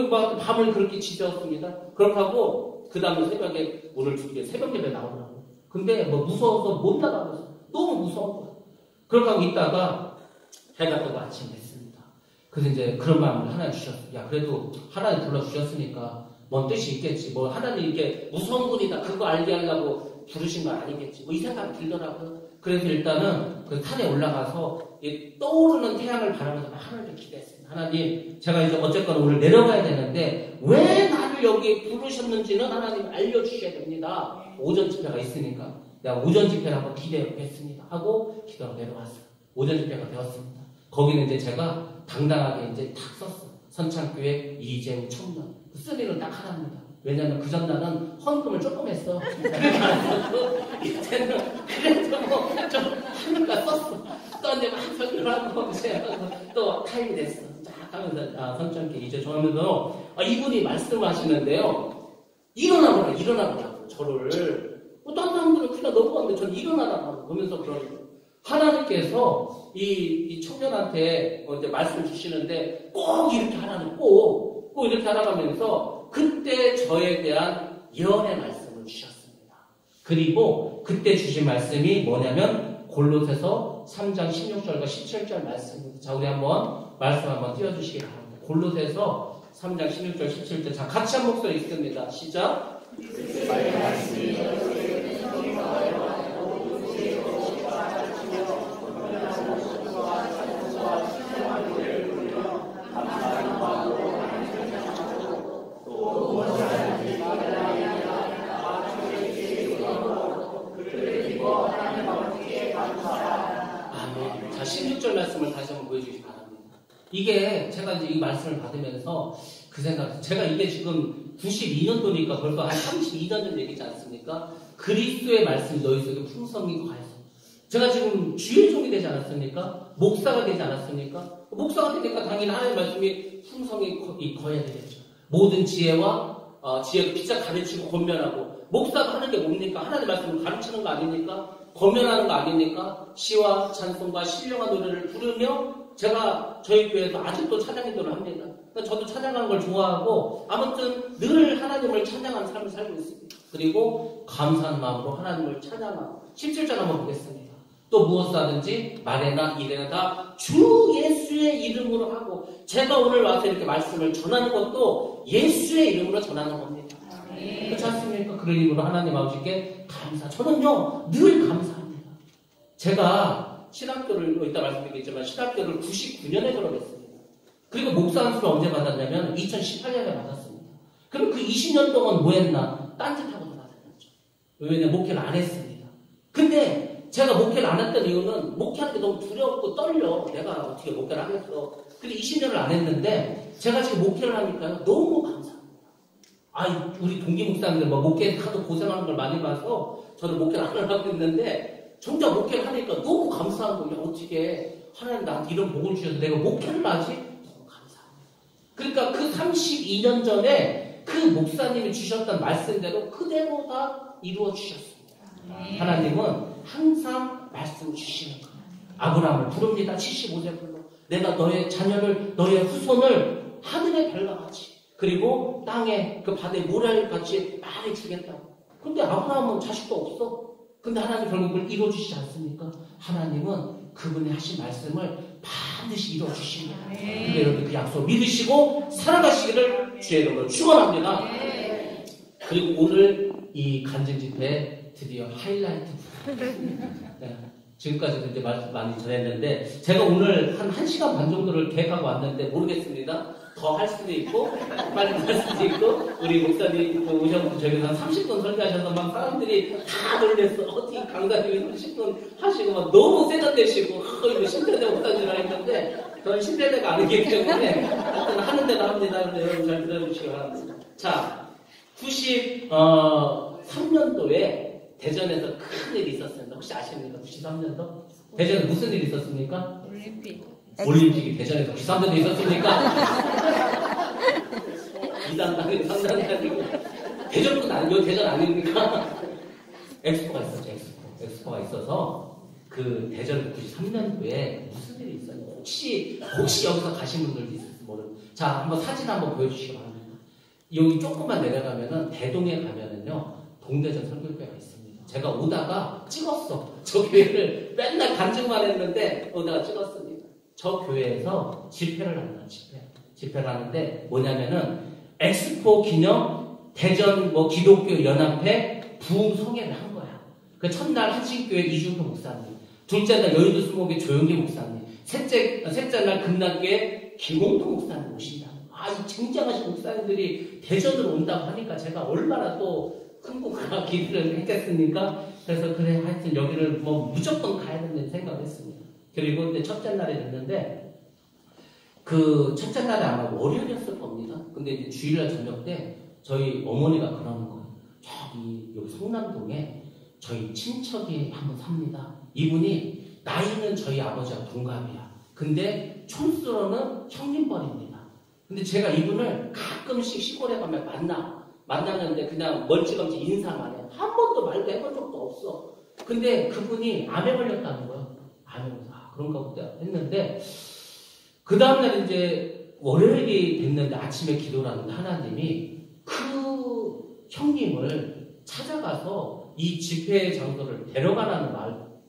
막 밤을 그렇게 지새웠습니다. 그렇게 하고 그 다음에 새벽에 오늘 새벽 예배 나오더라고. 근데 뭐 무서워서 못 나가겠어. 너무 무서운 거야. 그렇게 하고 있다가 해가 뜨고 아침 됐습니다. 그래서 이제 그런 마음을 하나님 주셨어요. 야 그래도 하나님 불러주셨으니까 뭔 뜻이 있겠지. 뭐 하나님 이게 무서운 분이다. 그거 알게 하려고 부르신 건 아니겠지. 뭐 이 생각이 들더라고요. 그래서 일단은 그 산에 올라가서 떠오르는 태양을 바라면서 하나님을 기대했습니다. 하나님, 제가 이제 어쨌거나 오늘 내려가야 되는데 왜 나를 여기 부르셨는지는 하나님 알려주셔야 됩니다. 오전 집회가 있으니까 내가 오전 집회를 한번 기대했습니다. 하고 기도하고 내려왔어요. 오전 집회가 되었습니다. 거기는 이제 제가 당당하게 이제 탁 썼어. 선창교회 이재우 청년. 그 쓰리를 딱 하랍니다. 왜냐면 그 전날은 헌금을 조금 했어. 그러니까 안 썼고, 이때는 그래도 좀 하니까 썼어. 또 이제 막 설교를 하고, 또 타임이 됐어. 쫙 하면서, 선창교회 이재우 하면서, 이분이 말씀을 하시는데요. 일어나보라고, 저를. 다른 사람들은 그냥 넘어갔는데 전 일어나라고 보면서 그러는 거예요. 하나님께서 이 청년한테 이제 말씀을 주시는데 꼭 이렇게 하라는 꼭 이렇게 하라면서 그때 저에 대한 예언의 말씀을 주셨습니다. 그리고 그때 주신 말씀이 뭐냐면 골로새서 3장 16절과 17절 말씀입니다. 자, 우리 한번 말씀 한번 띄워주시기 바랍니다. 골로새서 3장 16절 17절. 자, 같이 한 목소리 읽습니다. 시작. 자, 16절 말씀을 다시 한번 보여주시기 바랍니다. 이게 제가 이제 이 말씀을 받으면서 그 생각, 제가 이게 지금 92년도니까 벌써 한 32년 전 얘기지 않습니까? 그리스도의 말씀이 너희 속에 풍성히 거해서. 제가 지금 주의 종이 되지 않았습니까? 목사가 되지 않았습니까? 목사가 되니까 당연히 하나님의 말씀이 풍성히 거해야 되겠죠. 모든 지혜와 지혜를 비자 가르치고 권면하고. 목사가 하는 게 뭡니까? 하나님의 말씀을 가르치는 거 아닙니까? 권면하는 거 아닙니까? 시와 찬송과 신령한 노래를 부르며 제가 저희 교회에서 아직도 찬양 인도를 합니다. 저도 찬양하는 걸 좋아하고 아무튼 늘 하나님을 찬양하는 삶을 살고 있습니다. 그리고 감사한 마음으로 하나님을 찬양하고 17절 한번 보겠습니다. 또 무엇하든지 말에나 일에나 다 주 예수의 이름으로 하고 제가 오늘 와서 이렇게 말씀을 전하는 것도 예수의 이름으로 전하는 겁니다. 그렇지 않습니까? 그런 이름으로 하나님 아버지께 감사. 저는요 늘 감사합니다. 제가 신학교를 이따 말씀드리겠지만 신학교를 99년에 졸업했습니다. 그리고 목사 안수를 언제 받았냐면 2018년에 받았습니다. 그럼 그 20년 동안 뭐 했나? 딴짓하고 돌아다녔죠. 왜냐면 목회를 안 했습니다. 근데 제가 목회를 안 했던 이유는 목회하는 게 너무 두렵고 떨려. 내가 어떻게 목회를 하겠어. 근데 20년을 안 했는데 제가 지금 목회를 하니까요 너무 감사합니다. 우리 동기 목사님들 목회 하도 고생하는 걸 많이 봐서 저는 목회를 안 하고 있는데 정작 목회를 하니까 너무 감사한 거예요. 어떻게 하나님 나한테 이런 복을 주셔서 내가 목회를 하지? 너무 감사합니다. 그러니까 그 32년 전에 그 목사님이 주셨던 말씀대로 그대로 다 이루어 주셨습니다. 하나님은 항상 말씀 주시는 거예요. 아브라함을 부릅니다. 75세 불러. 내가 너의 자녀를, 너의 후손을 하늘의 별과 같이 그리고 땅에 그 바다의 모래같이 많이 주겠다고. 근데 아브라함은 자식도 없어. 근데 하나님 결국 그걸 이루어주시지 않습니까? 하나님은 그분이 하신 말씀을 반드시 이루어주십니다. 그러니까 여러분 그 약속 믿으시고 살아가시기를 주의 이름으로 축원합니다. 그리고 오늘 이 간증 집회 드디어 하이라이트. 네. 지금까지도 이제 많이 전했는데 제가 오늘 한 1시간 반 정도를 계획하고 왔는데 모르겠습니다. 더 할 수도 있고 빨리 할 수도 있고 우리 목사님 오셔서 저기서 한 30분 설교하셔서 막 사람들이 다 놀랬어. 어떻게 강사님이 30분 하시고 막 너무 세련되시고 이거 신뢰대 목사님이라 했는데 저는 신뢰대가 아니기 때문에 하여튼 하는 대로 합니다. 여러분 잘 들어주시기 바랍니다. 자, 93년도에 대전에서 큰 일이 있었습니다. 혹시 아십니까? 93년도? 대전에 무슨 일이 있었습니까? 올림픽이 대전에서 93년도에 있었습니까? 2단당이 3단당이고 대전도 아니고 대전 아닙니까? 엑스포가 있었죠. 엑스포가 있어서 그 대전 93년도에 무슨 일이 있었는지 혹시 여기서 가신 분들도 있을지 모르겠어요. 자, 한번 사진 한번 보여주시기 바랍니다. 여기 조금만 내려가면은 대동에 가면은요 동대전 설교회가 있습니다. 제가 오다가 찍었어. 저 교회를 맨날 간증만 했는데 오다가 찍었습니다. 저 교회에서 집회를 합니다. 집회를 하는데 뭐냐면은 엑스포 기념 대전 기독교 연합회 부흥 성회를 한 거야. 그 첫날 한신교회 이중표 목사님, 둘째 날 여의도 수목회 조영기 목사님, 셋째 날 금남교회 김홍도 목사님 오신다. 이 굉장하신 목사님들이 대전으로 온다고 하니까 제가 얼마나 또 흥분과 기대를 했겠습니까? 그래서 그래 하여튼 여기를 무조건 가야 된다는 생각을 했습니다. 그리고 근데 첫째 날에 됐는데 그 첫째 날에 아마 월요일이었을 겁니다. 근데 이제 주일날 저녁 때 저희 어머니가 그러는 거예요. 저기 여기 성남동에 저희 친척이 한 분 삽니다. 이분이 나이는 저희 아버지와 동갑이야. 근데 촌수로는 형님뻘입니다. 근데 제가 이분을 가끔씩 시골에 가면 만나는데 그냥 멀찌감치 인사만 해. 한 번도 말도 해본 적도 없어. 근데 그분이 암에 걸렸다는 거예요. 암에 걸렸다. 그런가 보다 했는데 그 다음날 이제 월요일이 됐는데 아침에 기도를 하는데 하나님이 그 형님을 찾아가서 이 집회 장소를 데려가라는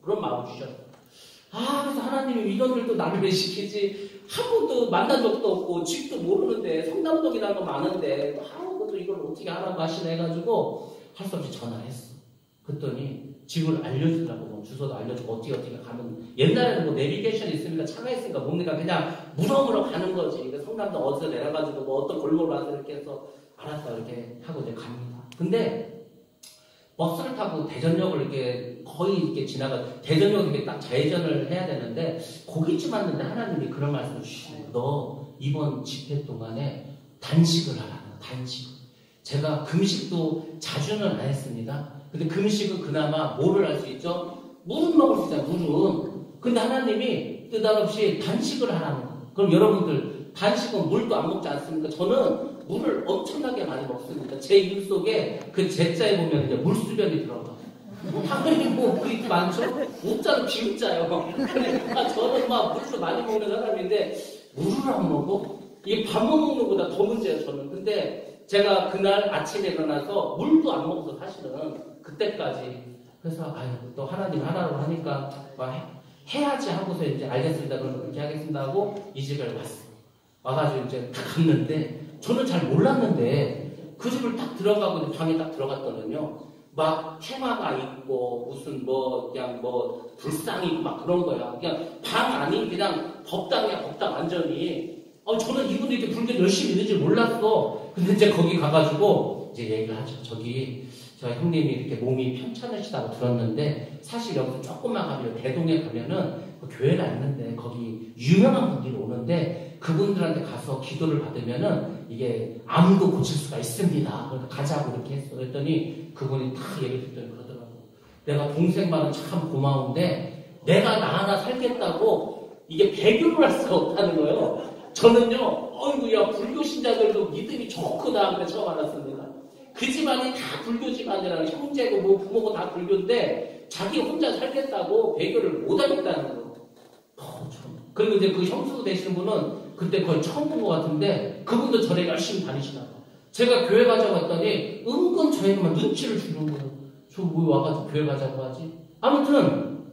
그런 마음을 주셨어요. 그래서 하나님이 이런들도 나를 왜 시키지? 한 번도 만난 적도 없고 집도 모르는데 성남동이라는 거 많은데 그것도 이걸 어떻게 하라고 하시나 해가지고 할 수 없이 전화를 했어. 그랬더니 집을 알려주더라고. 주소도 알려주고 어떻게 가면 옛날에는 내비게이션이 있으니까 차가 있으니까 뭡니까 그냥 무덤으로 가는 거지. 그러니까 성남동 어디서 내려가지고 어떤 골목으로 와서 이렇게 해서 알았다 이렇게 하고 이제 갑니다. 근데 버스를 타고 대전역을 이렇게 거의 이렇게 대전역을 이렇게 딱 좌회전을 해야 되는데 거기쯤 왔는데 하나님이 그런 말씀을 주시네요. 너 이번 집회 동안에 단식을 하라. 단식. 제가 금식도 자주는 안 했습니다. 근데 금식은 그나마 뭐를 할 수 있죠? 물은 먹을 수 있잖아요. 물은. 근데 하나님이 뜻없이 단식을 하라는 거예요. 그럼 여러분들 단식은 물도 안 먹지 않습니까? 저는 물을 엄청나게 많이 먹습니다. 제 입 속에 그 제자에 보면 이제 물수변이 들어가. 당연히 그렇게 많죠? 우자는 비우자요. 그러니까 저는 물도 많이 먹는 사람인데 물을 안 먹어? 이게 밥 먹는 것보다 더 문제예요, 저는. 근데 제가 그날 아침에 일어나서 물도 안 먹어서 사실은 그때까지. 그래서 또 하나님 하라고 하니까 해야지 하고서 이제 알겠습니다. 그럼 그렇게 하겠습니다 하고 이 집에 왔어요. 와가지고 이제 딱 갔는데 저는 잘 몰랐는데 그 집을 딱 들어가고 방에 딱 들어갔더니요. 막 테마가 있고 무슨 그냥 불상이 있고 막 그런 거야. 그냥 방 안이 그냥 법당이야, 법당 완전히. 저는 이분들이 이렇게 불교 열심히 있는 줄 몰랐어. 근데 이제 거기 가가지고 이제 얘기를 하죠. 저희 형님이 이렇게 몸이 편찮으시다고 들었는데 사실 여기서 조금만 가면 대동에 가면은 그 교회가 있는데 거기 유명한 분들이 오는데 그분들한테 가서 기도를 받으면은 이게 암도 고칠 수가 있습니다. 그러니까 가자고 이렇게 했어. 그랬더니 그분이 딱 얘기 듣더니 그러더라고. 내가 동생 말은 참 고마운데 내가 나 하나 살겠다고 이게 배교를 할 수가 없다는 거예요. 저는요, 야, 불교 신자들도 믿음이 좋구나. 그래 처음 알았습니다. 그 집안이 다 불교 집안이라는 형제고 부모고 다 불교인데 자기 혼자 살겠다고 배교를 못 하겠다는 거예요. 그리고 이제 그 형수 되시는 분은 그때 거의 처음 본 것 같은데 그분도 절에 열심히 다니시나 봐. 제가 교회 가자고 했더니 은근 저에게만 눈치를 주는 거예요. 저 뭐 와가지고 교회 가자고 하지? 아무튼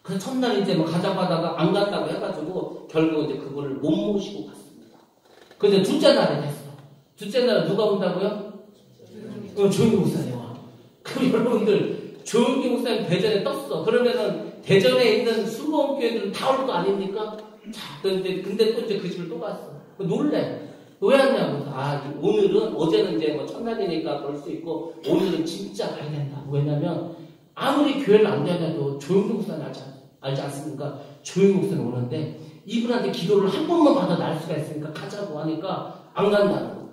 그래서 첫날 이제 뭐 가자고 하다가 안 간다고 해가지고 결국 이제 그거를 못 모시고 갔습니다. 그래서 둘째 날에 됐어. 둘째 날에 누가 온다고요? 조용기 목사님 와. 그럼 여러분들 조용기 목사님 대전에 떴어. 그러면은 대전에 있는 수고원 교회들은 다 올 거 아닙니까? 자, 근데 또 이제 그 집을 또 갔어. 놀래. 왜 왔냐고. 오늘은, 어제는 이제 뭐 첫날이니까 그럴 수 있고, 오늘은 진짜 가야 된다. 왜냐면, 아무리 교회를 안 다녀도 조용기 목사님 알지 않습니까? 조용기 목사님 오는데, 이분한테 기도를 한 번만 받아 날 수가 있으니까 가자고 하니까, 안 간다고.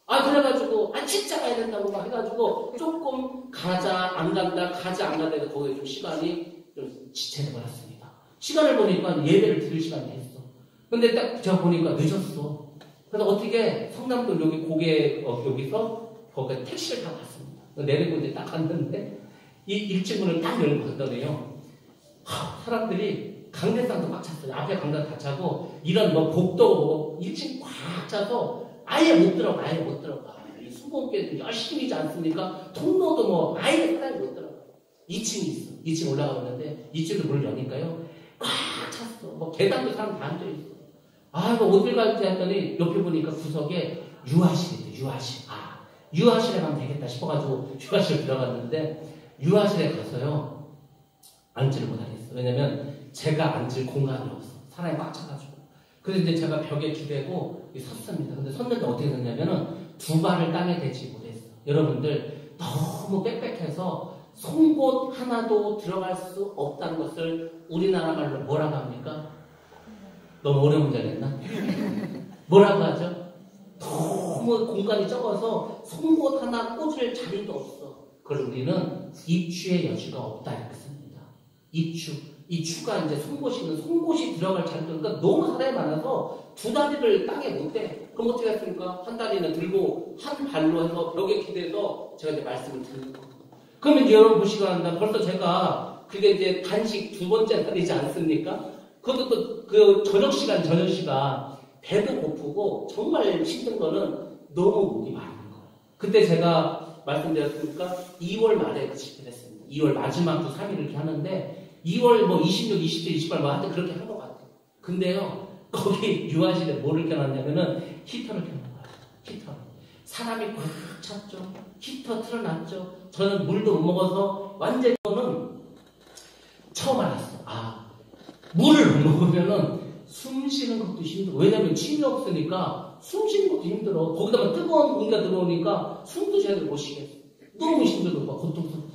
그래가지고, 진짜 가야 된다고 막 해가지고, 조금 가자, 안 간다, 가자, 안 간다 해서 거기에 좀 시간이 좀 지체해버렸습니다. 시간을 보니까 예배를 드릴 시간이 됐어. 근데 딱 제가 보니까 늦었어. 그래서 어떻게 성남동 여기 여기서 거기 택시를 타고 갔습니다. 내리고 이제 딱 갔는데 이 1층 문을 딱 열고 갔더니요. 사람들이 강대상도 꽉 찼어요. 앞에 강대 다 차고 이런 뭐 복도 1층 꽉 차서 아예 못 들어가. 이 수공교회도 열심히지 않습니까? 통로도 뭐 아예 사람이 못 들어가. 2층이 있어. 2층 올라가는데 2층도 문을 여니까요. 꽉 찼어. 뭐 계단도 사람 다 앉아있어. 어딜 갈지 했더니 옆에 보니까 구석에 유아실이 있대. 유아실에 가면 되겠다 싶어가지고 유아실 들어갔는데 유아실에 가서요. 앉지를 못하겠어. 왜냐면 제가 앉을 공간이 없어. 사람이 꽉 차가지고. 그래서 이제 제가 벽에 기대고 섰습니다. 근데 섰는데 어떻게 섰냐면은 두 발을 땅에 대지 못했어. 여러분들 너무 빽빽해서 송곳 하나도 들어갈 수 없다는 것을 우리나라 말로 뭐라고 합니까? 너무 어려운 문제 냈나? 뭐라고 하죠? 너무 공간이 적어서 송곳 하나 꽂을 자리도 없어. 그걸 우리는 입추의 여지가 없다 이렇게 씁니다. 입추가 이제 송곳이 들어갈 자리도, 그러니까 너무 사람이 많아서 두 다리를 땅에 못 대. 그럼 어떻게 했습니까? 한 다리는 들고 한 발로 해서 벽에 기대서 제가 이제 말씀을 드리는 거예요. 그러면 이제 여러분 보시고 한다. 벌써 제가 그게 이제 단식 두 번째 날이지 않습니까? 그것도 그 저녁 시간 배도 고프고 정말 힘든 거는 너무 목이 마른 거예요. 그때 제가 말씀드렸으니까 2월 말에 그 집회를 했습니다. 2월 마지막 주 3일 이렇게 하는데 2월 뭐 26, 27, 28 뭐 하여튼 그렇게 한 것 같아요. 근데요 거기 유아실에 뭐를 켜놨냐면은 히터를 켜놓은 거예요. 히터. 사람이 꽉 찼죠. 히터 틀어놨죠. 저는 물도 못 먹어서 완전히 처음 알았어. 물을 못 먹으면은 숨 쉬는 것도 힘들어. 왜냐면 침이 없으니까 숨 쉬는 것도 힘들어. 거기다가 뜨거운 공기가 들어오니까 숨도 제대로 못 쉬겠어. 너무 힘들고 막 고통스럽고.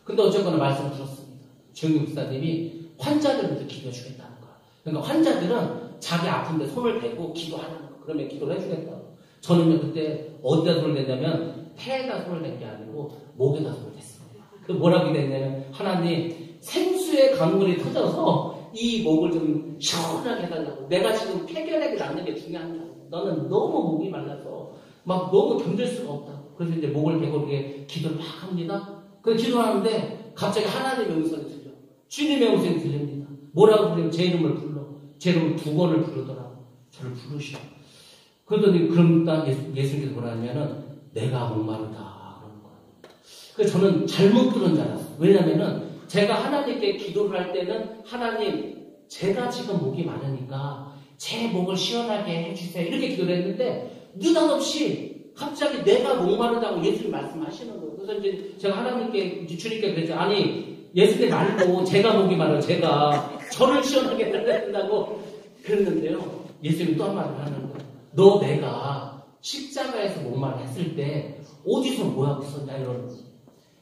근데 어쨌거나 말씀을 들었습니다. 조용기 목사님이 환자들을 위해서 기도해 주겠다는 거야. 그러니까 환자들은 자기 아픈데 손을 대고 기도하는 거. 그러면 기도를 해주겠다. 저는요 그때 어디다 손을 댔냐면 폐에다 손을 댄 게 아니고 목에다 손을 댔습니다. 그 뭐라고 됐냐면 하나님 생수의 강물이 터져서 이 목을 좀 시원하게 해달라고. 내가 지금 폐결핵이 낫는 게 중요한 게 아니야. 너는 너무 목이 말라서 막 너무 견딜 수가 없다. 그래서 이제 목을 대고 이렇게 기도를 막 합니다. 그래서 기도하는데 갑자기 하나님의 음성이 들려. 주님의 음성이 들립니다. 뭐라고 부르면 제 이름을 불러. 제 이름을 2번을 부르더라고. 저를 부르시오. 그러더니 그러니까 예수님께서 뭐라 하냐면은 내가 목마르다 그러는 거예요. 그래서 저는 잘못 들은 줄 알았어요. 왜냐면은 제가 하나님께 기도를 할 때는 하나님 제가 지금 목이 많으니까 제 목을 시원하게 해주세요 이렇게 기도를 했는데 느닷없이 갑자기 내가 목마르다고 예수님 말씀하시는 거예요. 그래서 이제 제가 하나님께 주님께 그랬죠. 아니 예수님 말고 제가 목이 많아요. 제가 저를 시원하게 해야 된다고 그랬는데요. 예수님 또 한 말을 하는 거예요. 너 내가 십자가에서 목마를 했을 때 어디서 뭐하고 있었냐 이러는 거예요.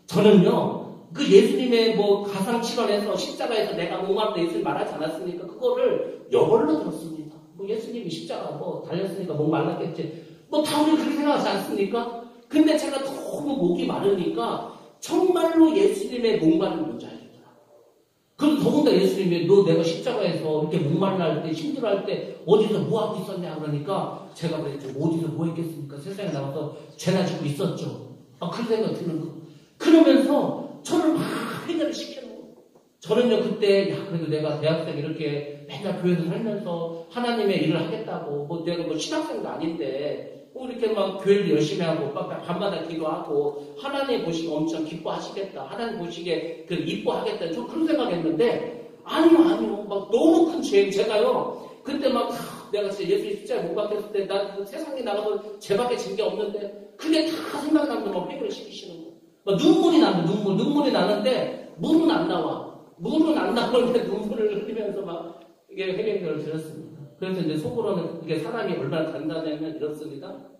저는요 그 예수님의 뭐 가상치료에서 십자가에서 내가 목마르다 예수님 말하지 않았습니까? 그거를 여벌로 들었습니다. 뭐 예수님이 십자가 뭐 달렸으니까 목 말랐겠지. 뭐 다 우리 그렇게 생각하지 않습니까? 근데 제가 너무 목이 마르니까 정말로 예수님의 목마른 뭔지 알겠더라고요. 그럼 더군다나 예수님이 너 내가 십자가에서 이렇게 목말라 할 때 힘들어할 때 어디서 뭐하고 있었냐 그러니까 제가 그랬죠. 어디서 뭐 했겠습니까? 세상에 나와서 죄나 짓고 있었죠. 그런 생각 드는 거. 그러면서 저를 막 해결을 시켜놓은 거예요. 저는요 그때 그래도 내가 대학생 이렇게 맨날 교회에서 살면서 하나님의 일을 하겠다고 뭐 내가 뭐 신학생도 아닌데 뭐 이렇게 막 교회를 열심히 하고 밤마다 기도하고 하나님 보시기 엄청 기뻐하시겠다. 하나님 보시기에 이뻐하겠다. 저 그런 생각했는데 아니요. 막 너무 큰 죄, 제가요. 그때 막, 내가 진짜 예수님 십자가에 못 박혔을 때, 나 세상에 나가서 죄밖에 진 게 없는데, 그게 다 생각나는데 막 회개를 시키시는 거예요. 막 눈물이 나는 눈물이 나는데, 물은 안 나와. 물은 안 나오는데 눈물을 흘리면서 막, 이게 회개를 드렸습니다. 그래서 이제 속으로는 이게 사람이 얼마나 단단하냐면 이렇습니다. 막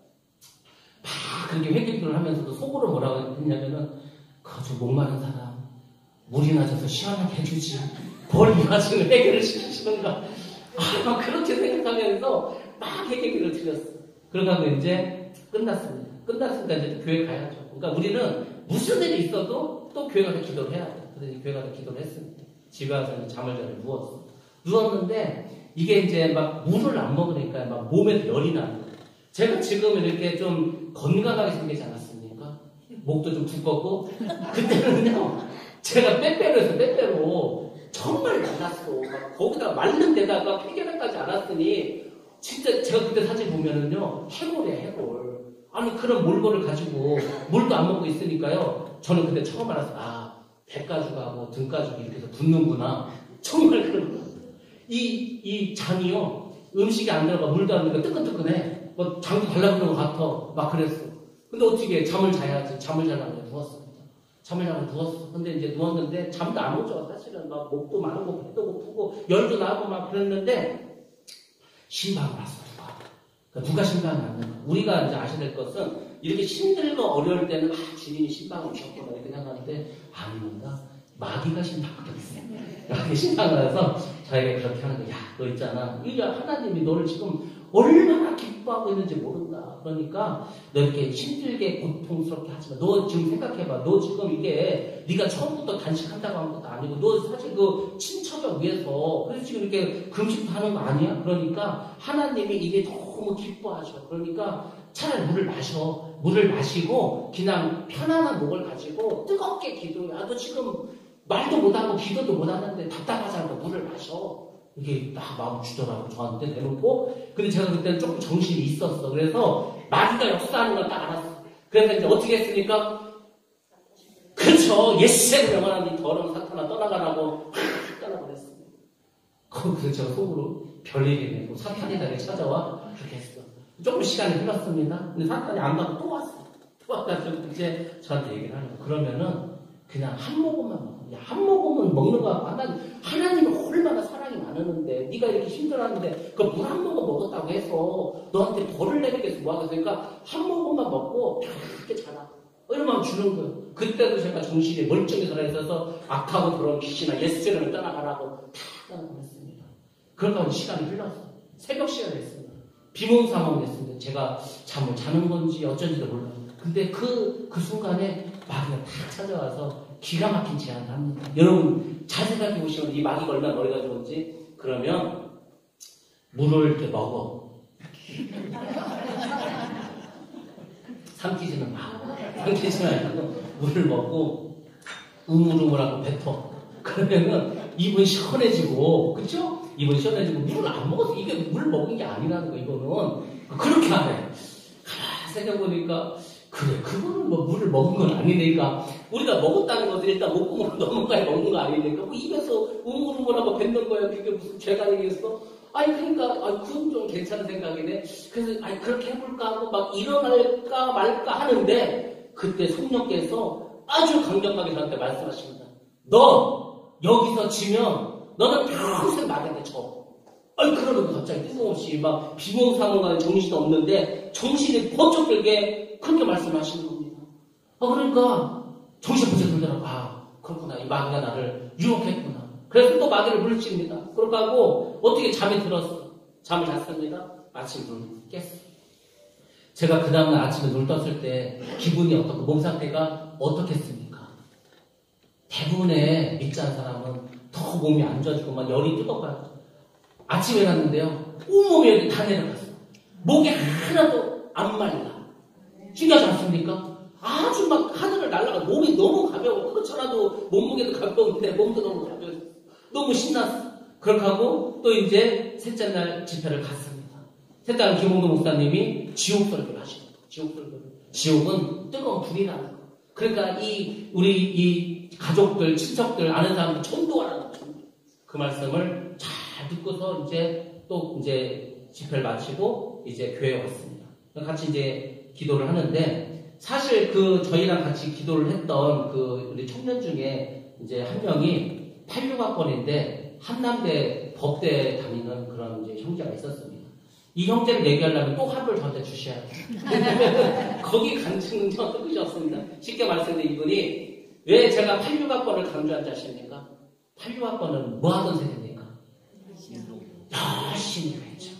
그렇게 회개를 하면서도 속으로 뭐라고 했냐면은, 저 목마른 사람, 물이나 져서 시원하게 해주지. 뭘 이가지고 회개를 시키시는가. 막 그렇게 생각하면서 막 회개를 드렸어요. 그러다가 이제 끝났습니다. 끝났으니까 이제 교회 가야죠. 그러니까 우리는 무슨 일이 있어도 또 교회 가서 기도를 해야 돼요. 그래서 교회 가서 기도를 했습니다. 집에 와서 이제 잠을 자고 누웠어요. 누웠는데 이게 이제 막 물을 안 먹으니까 막 몸에서 열이 나는 거예요. 제가 지금 이렇게 좀 건강하게 생기지 않았습니까? 목도 좀 두껍고 그때는요 제가 빼빼로 해서 빼빼로 정말 말랐어. 막 거기다 말른 데다가 폐결까지 않았으니 진짜 제가 그때 사진 보면은요 해골이야 해골. 아니 그런 몰골을 가지고 물도 안 먹고 있으니까요 저는 그때 처음 알았어. 배가죽하고 등가죽이 이렇게 해서 붙는구나. 정말 그런 거. 이 장이요 음식이 안 들어가 물도 안 들어가 뜨끈뜨끈해. 뭐 장도 달라붙는 것 같아. 막 그랬어. 근데 어떻게 잠을 자야지. 잠을 자려고 누웠습니다. 잠을 자고 누웠어. 근데 이제 누웠는데 잠도 안 오죠. 사실은 막 목도 마르고 배도 고프고 열도 나고 막 그랬는데 신방을 왔어. 누가 신방을 안 하는 우리가 이제 아셔야 될 것은 이렇게 힘들고 어려울 때는 주님이 신방을 오셨구나 이렇게 생각하는데 아닙니다. 마귀가 신방을 했어요. 마귀가 신방을 해서 저에게 그렇게 하는 거야. 너 있잖아. 이 하나님이 너를 지금 얼마나 기뻐하고 있는지 모른다. 그러니까 너 이렇게 힘들게 고통스럽게 하지 마. 너 지금 생각해봐. 너 지금 이게 네가 처음부터 단식한다고 한 것도 아니고 너 사실 그 친척을 위해서 그래서 지금 이렇게 금식도 하는 거 아니야? 그러니까 하나님이 이게 너무 기뻐하셔. 그러니까 차라리 물을 마셔. 물을 마시고 그냥 편안한 목을 가지고 뜨겁게 기도해. 너 지금 말도 못하고 기도도 못하는데 답답하잖아. 물을 마셔. 이게 딱 마음 주더라고 저한테 내놓고. 근데 제가 그때는 조금 정신이 있었어. 그래서 마귀가 역사하는 걸 딱 알았어. 그래서 이제 어떻게 했습니까? 그렇죠. 예수의 명하는 이 더러운 사탄아 떠나가라고 떠나버렸습니다. 그래서 제가 속으로 별일이 되고 사탄이 나를 찾아와 그렇게 했어. 조금 시간이 흘렀습니다. 근데 사탄이 안 가고 또 왔어. 또 와가지고 이제 저한테 얘기를 하는 거예요. 그러면은 그냥 한 모금만 먹어. 한 모금은 먹는 거 하나님이 얼마나 사랑이 많으는데 네가 이렇게 힘들었는데 그 물 한 모금 먹었다고 해서 너한테 벌을 내리겠어 뭐하겠으니까 한 모금만 먹고 이렇게 자라. 이러면 주는 거예요. 그때도 제가 정신이 멀쩡히 살아있어서 악하고 그런 귀신이나 예수를 떠나가라고 다 떠나보냈습니다. 그러니까 시간이 흘렀어. 새벽 시간이 됐습니다. 비몽사몽 됐습니다. 제가 잠을 자는 건지 어쩐지도 몰라요. 근데 그 순간에 마귀가 다 찾아와서 기가 막힌 제안을 합니다. 여러분 잘 생각해 보시면 이 마귀가 얼마나 머리가 좋은지. 그러면 물을 이렇게 먹어. 삼키지는 마. 삼키지는 말고 물을 먹고 우물우물하고 뱉어. 그러면은 입은 시원해지고, 그쵸? 입은 시원해지고 물을 안 먹어서 이게 물 먹은 게 아니라는 거. 이거는 그렇게 하네. 가만히 생각해보니까 그래, 그거는 뭐 물을 먹은 건 아니니까 우리가 먹었다는 것은 일단 목구멍으로 넘어가야 먹는 거 아니니까 뭐 입에서 우물우물하고 뱉는 거야. 그게 무슨 죄가 되겠어? 아니 그러니까 그건 좀 괜찮은 생각이네. 그래서 그렇게 해볼까 하고 막 일어날까 말까 하는데 그때 성령께서 아주 강력하게 저한테 말씀하십니다. 너 여기서 지면 너는 평생 마귀한테 져. 그러면 갑자기 뜬금없이 막 비몽사몽간에 정신이 없는데 정신이 번쩍 들게 그렇게 말씀하시는 겁니다. 그러니까 정신이 번쩍 들더라고. 그렇구나. 이 마귀가 나를 유혹했구나. 그래서 또 마귀를 물리칩니다. 그러고 하고 어떻게 잠이 들었어. 잠을 잤습니다. 아침 눈 깼어. 제가 그 다음날 아침에 눈 떴을 때 기분이 어떻고 몸 상태가 어떻겠습니까? 대부분의 믿지 않은 사람은 더 몸이 안 좋아지고 막 열이 뜨겁고 아침에 갔는데요. 온몸이 여기 다 내려갔어. 목이 하나도 안 말라. 신기하지 않습니까? 아주 막 하늘을 날아가 몸이 너무 가벼워. 그렇잖아도 몸무게도 가벼운데 몸도 너무 가벼워. 너무 신났어. 그렇게 하고 또 이제 셋째 날 집회를 갔습니다. 셋째 날 김홍도 목사님이 지옥 설교를 하십니다. 지옥 설교를. 지옥은 뜨거운 불이라는 거. 그러니까 우리 이 가족들, 친척들, 아는 사람들 전도하라는 거. 그 말씀을 잘 듣고서 이제 집회를 마치고 이제 교회에 왔습니다. 같이 이제 기도를 하는데 사실 저희랑 같이 기도를 했던 우리 청년 중에 이제 한 명이 86학번인데 한남대 법대 다니는 그런 이제 형제가 있었습니다. 이 형제를 얘기하려면 또 화를 저한테 주셔야 돼요. 거기 간증은 저 끝이었습니다. 쉽게 말씀드린 이분이 왜 제가 86학번을 강조한지 아십니까? 86학번은 뭐 하던 세대입니까? 열심히 했죠.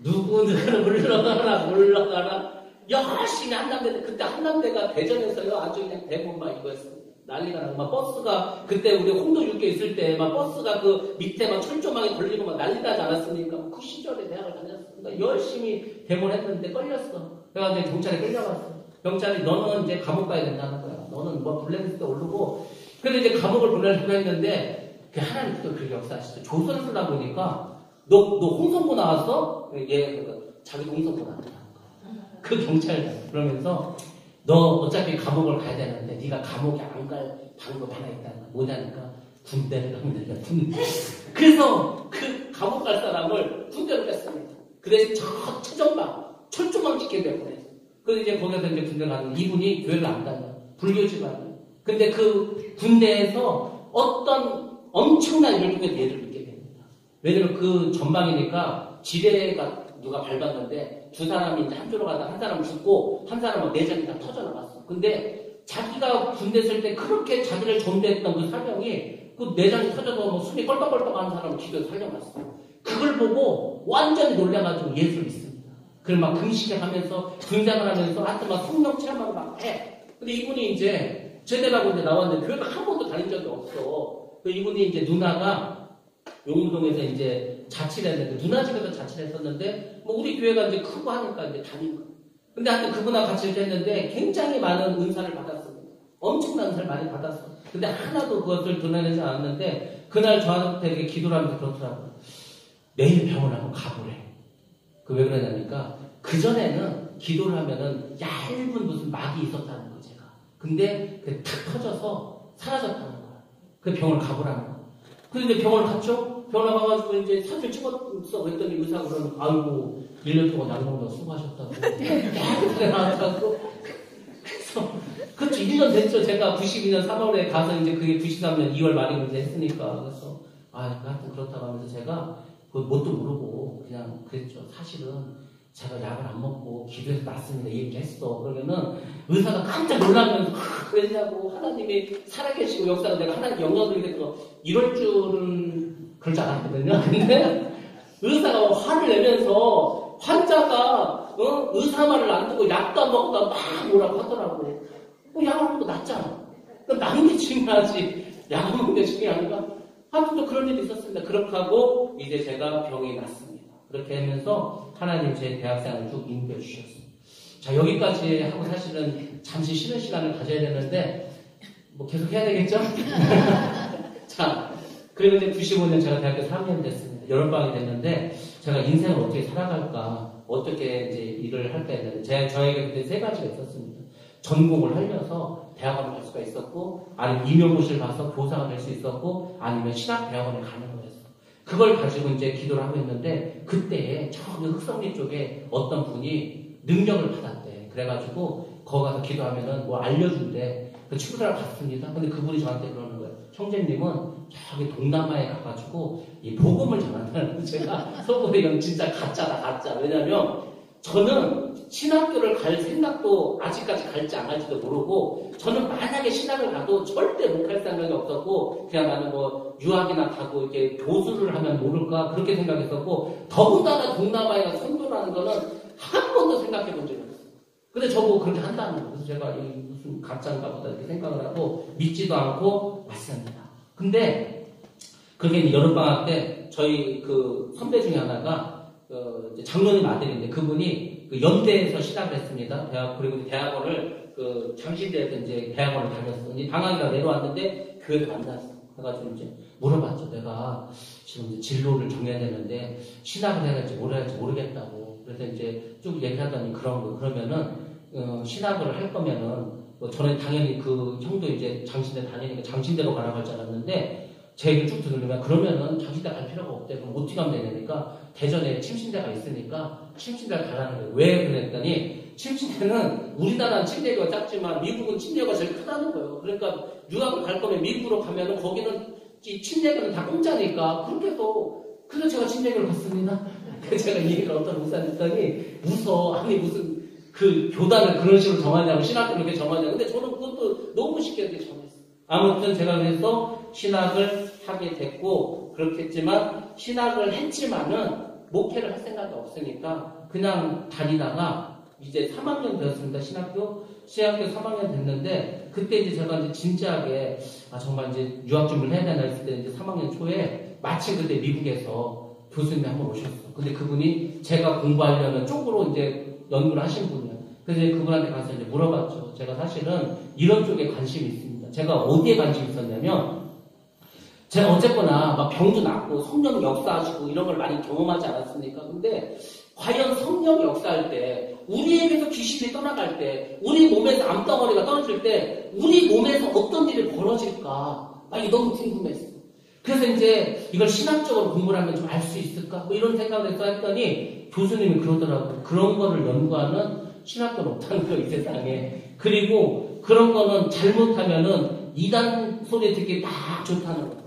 누구는 물러가라 열심히 한남대, 그때 한남대가 대전에서요 아주 그냥 대부분 막 이거였어요. 난리가 나고 막 버스가 그때 우리 홍도 육교 있을 때 막 버스가 밑에 막 철조망에 걸리고 막 난리 나지 않았습니까? 그 시절에 대학을 다녔습니다. 열심히 대모했는데 걸렸어. 그래가지고 경찰에 끌려갔어. 경찰이 너는 이제 감옥 가야 된다는 거야. 너는 뭐 블랙리스트에 오르고. 그래서 이제 감옥을 보내려고 했는데 하나님도 그렇게 역사하시죠. 조선을 쓰다 보니까 너 홍성고 나왔어? 얘 자기 홍성고 나왔다. 그 경찰 그러면서 너 어차피 감옥을 가야 되는데 네가 감옥에 안 갈 방법 하나 있다. 뭐냐니까 군대를 가면 된다. 그래서 그 감옥 갈 사람을 군대로 뺐습니다. 그 대신 저 최전방 철조망 찍힌 데 보냈어. 그래서 이제 거기서 이제 군대 가는 이분이 교회를 안 다녀. 불교 집안이에요. 근데 그 군대에서 어떤 엄청난 율법의 예를 믿게 됩니다. 왜냐면 그 전방이니까 지뢰가 누가 밟았는데 두 사람이 이제 한쪽으로 가다 한 사람은 죽고 한 사람은 내장이 다 터져나갔어. 근데 자기가 군대 있을 때 그렇게 자기를 전대했던 그 사명이 그 내장이 터져서 뭐 숨이 껄떡껄떡 하는 사람을 기도에 살려놨어. 그걸 보고 완전히 놀라가지고 예수를 믿습니다. 그걸 막 금식하면서 분장을 하면서 하여튼 막 성령 체험하고 막 해. 근데 이분이 이제 제대라고 이제 나왔는데 교회를 한 번도 다닌 적이 없어. 이분이 이제 누나가 용동에서 이제 자취를 했는데, 누나 집에서 자취를 했었는데, 뭐 우리 교회가 이제 크고 하니까 이제 다닌 거. 근데 하여튼 그분하고 같이 했는데 굉장히 많은 은사를 받았습니다. 엄청난 은사를 많이 받았어. 근데 하나도 그것을 드러내지 않았는데, 그날 저한테 이렇게 기도를 하면서 그렇더라고요. 내일 병원을 한번 가보래. 왜 그러냐니까, 그전에는 기도를 하면은 얇은 무슨 막이 있었다는 거, 제가. 근데 그게 탁 터져서 사라졌다는 거야. 그 병원을 가보라는 거. 그런데 병원을 갔죠? 병원에 가가지고 이제 사진 찍었어. 그랬더니 의사가 그러면, 아이고, 1년 동안 양봉도 수고하셨다고. 깨끗하게 나왔다고. 그래서, 그렇죠. 1년 됐죠. 제가 92년 3월에 가서 이제 그게 93년 2월 말에 이제 했으니까. 그래서, 하여튼 그렇다고 하면서 제가 그 뭣도 모르고 그냥 그랬죠. 사실은 제가 약을 안 먹고 기도해서 낫습니다. 이 얘기 했어. 그러면은 의사가 깜짝 놀라면서, 왜냐고, 하나님이 살아계시고 역사가 내가 하나님 영광을 드리겠어. 이럴 줄은 그럴 줄 알았거든요. 근데 의사가 화를 내면서 환자가 의사 말을 안 듣고 약도 안 먹고 막 뭐라고 하더라고. 약 먹고 낫잖아. 그럼 나는 게 중요하지. 약 먹는 게 중요한가? 하여튼 또 그런 일이 있었습니다. 그렇게 하고 이제 제가 병이 났습니다. 그렇게 하면서 하나님 제 대학생활을 쭉 인도해 주셨습니다. 자, 여기까지 하고 사실은 잠시 쉬는 시간을 가져야 되는데 뭐 계속 해야 되겠죠? 자, 그리고 이제 95년 제가 대학교 3년 됐습니다. 여름방학이 됐는데 제가 인생을 어떻게 살아갈까, 어떻게 이제 일을 할까 했는데 저에게 그때 세 가지가 있었습니다. 전공을 하려서 대학원을 갈 수가 있었고, 아니면 임용고시를 봐서 교사가 될 수 있었고, 아니면 신학대학원에 가는 거였어. 그걸 가지고 이제 기도를 하고 있는데, 그때에 저기 흑성리 쪽에 어떤 분이 능력을 받았대. 그래가지고 거기 가서 기도하면은 뭐 알려준대. 그 친구들하고 갔습니다. 근데 그분이 저한테 그러는 거예요. 형제님은 저기 동남아에 가가지고 이 복음을 전한다는. 제가 속으로 이건 진짜 가짜다, 가짜. 왜냐면 저는 신학교를 갈 생각도 아직까지 갈지 안 갈지도 모르고, 저는 만약에 신학을 가도 절대 못 갈 생각이 없었고, 그냥 나는 뭐 유학이나 가고 이렇게 교수를 하면 모를까 그렇게 생각했었고, 더군다나 동남아에 가서 선교라는 거는 한 번도 생각해 본 적이 없어요. 근데 저보고 그렇게 한다는 거예요. 그래서 제가 이 무슨 가짜인가 보다 이렇게 생각을 하고 믿지도 않고 왔습니다. 근데 그게 여름방학 때 저희 그 선배 중에 하나가 장로님 아들인데, 그분이 그 연대에서 시작을 했습니다. 그리고 대학원을 장신대에서 이제 대학원을 다녔어. 방학이라 내려왔는데 교회를 만났어. 그래가지고 이제 물어봤죠. 내가 지금 이제 진로를 정해야 되는데 신학을 해야 될지 뭘 해야 할지 모르겠다고. 그래서 이제 쭉 얘기하더니 그러면은 신학을 할 거면은 저는 당연히 그 형도 이제 장신대 다니니까 장신대로 가라고 할 줄 알았는데, 제 얘기를 쭉 들으면 그러면은 자기들 갈 필요가 없대. 그럼 어떻게 하면 되냐니까 대전에 침신대가 있으니까 침신대를 가라는 거예요. 왜 그랬더니 침신대는 우리나라는 침대가 작지만 미국은 침대가 제일 크다는 거예요. 그러니까 유학을 갈 거면 미국으로 가면은 거기는 이 침대가 다 공짜니까 그렇게 해서 그래서 제가 침대를 갔습니다. 제가 이 얘기를 어떤 목사님 했더니 웃어. 아니 무슨 그 교단을 그런 식으로 정하냐고 신학을 그렇게 정하냐고. 근데 저는 그것도 너무 쉽게 이렇게 정했어요. 아무튼 제가 그래서 신학을 하게 됐고 그렇겠지만 신학을 했지만은 목회를 할 생각이 없으니까 그냥 다니다가 이제 3학년 되었습니다. 신학교 3학년 됐는데 그때 이제 제가 이제 진지하게 정말 이제 유학 준비를 해야 되나 했을 때 이제 3학년 초에 마침 그때 미국에서 교수님이 한번 오셨어. 근데 그분이 제가 공부하려는 쪽으로 이제 연구를 하신 분이에요. 그래서 그분한테 가서 이제 물어봤죠. 제가 사실은 이런 쪽에 관심이 있습니다. 제가 어디에 관심이 있었냐면 제가 어쨌거나 막 병도 낫고 성령 역사하시고 이런 걸 많이 경험하지 않았습니까? 근데 과연 성령 역사할 때 우리에게서 귀신이 떠나갈 때 우리 몸에서 암덩어리가 떨어질 때 우리 몸에서 어떤 일이 벌어질까? 이게 너무 궁금했어. 그래서 이제 이걸 신학적으로 공부를 하면 좀 알 수 있을까? 뭐 이런 생각을 해서 했더니 교수님이 그러더라고요. 그런 거를 연구하는 신학교는 없다는 거예요, 이 세상에. 그리고 그런 거는 잘못하면은 이단 소리 듣기 딱 좋다는 거예요.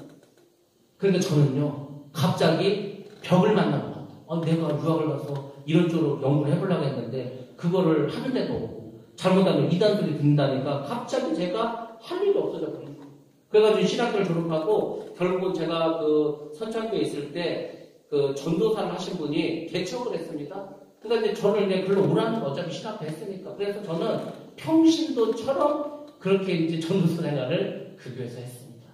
그러니까 저는요, 갑자기 벽을 만난 것 같아요. 내가 유학을 가서 이런 쪽으로 연구를 해보려고 했는데 그거를 하는 데도 없고 잘못하면 이단 소리 듣는다니까 갑자기 제가 할 일이 없어져 버린 거예요. 그래가지고 신학교를 졸업하고 결국은 제가 그 선창교에 있을 때 그 전도사를 하신 분이 개척을 했습니다. 그러니까 이제 저를 이제 별로 오라는 거 어차피 신학교 했으니까. 그래서 저는 평신도처럼 그렇게 이제 전도사 생활을 그 교회에서 했습니다.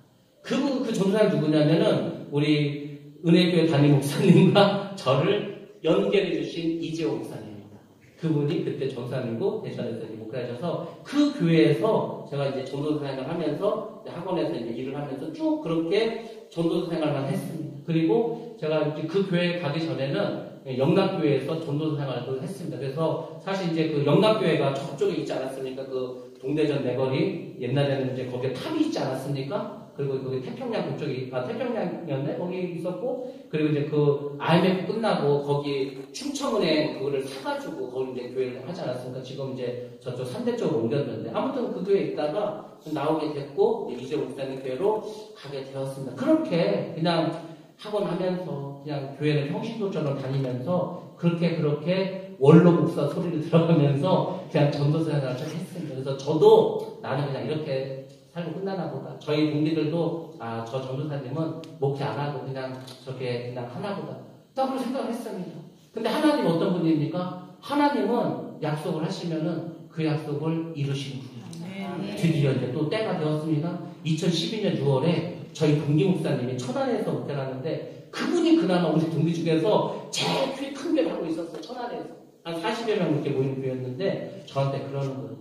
그 전도사는 누구냐면은 우리 은혜교회 담임 목사님과 저를 연결해 주신 이재호 목사님입니다. 그분이 그때 전도사님이고 대전에서 목회하셔서 그 교회에서 제가 이제 전도사 생활을 하면서 학원에서 이제 일을 하면서 쭉 그렇게 전도사 생활만 했습니다. 그리고 제가 이제 그 교회에 가기 전에는 영락교회에서 전도사 생활도 했습니다. 그래서 사실 이제 그 영락교회가 저쪽에 있지 않았습니까? 그 동대전 내거리 옛날에는 이제 거기에 탑이 있지 않았습니까? 그리고 거기 태평양 그쪽이 태평양이었네 거기 있었고 그리고 이제 그 IMF 끝나고 거기 충청은행 그거를 사가지고 거기 이제 교회를 하지 않았습니까? 지금 이제 저쪽 산대 쪽으로 옮겼는데 아무튼 그 교회에 있다가 나오게 됐고 이재호 목사님 교회로 가게 되었습니다. 그렇게 그냥 학원 하면서 그냥 교회를 평신도처럼 다니면서 그렇게 원로 목사 소리를 들어가면서 그냥 전도사 생활을 했습니다. 그래서 저도 나는 그냥 이렇게 살고 끝나나 보다. 저희 동기들도 저 전도사님은 목회 안 하고 그냥 저렇게 그냥 하나 보다. 딱으로 생각을 했습니다. 근데 하나님 어떤 분입니까? 하나님은 약속을 하시면은 그 약속을 이루시는 분이에요. 드디어 이제 또 때가 되었습니다. 2012년 6월에 저희 동기 목사님이 천안에서 목회를 하는데 그분이 그나마 우리 동기 중에서 제일 큰 교회를 하고 있었어요. 천안에서. 한 40여 명 이렇게 모이는 교회였는데 저한테 그러는 거예요.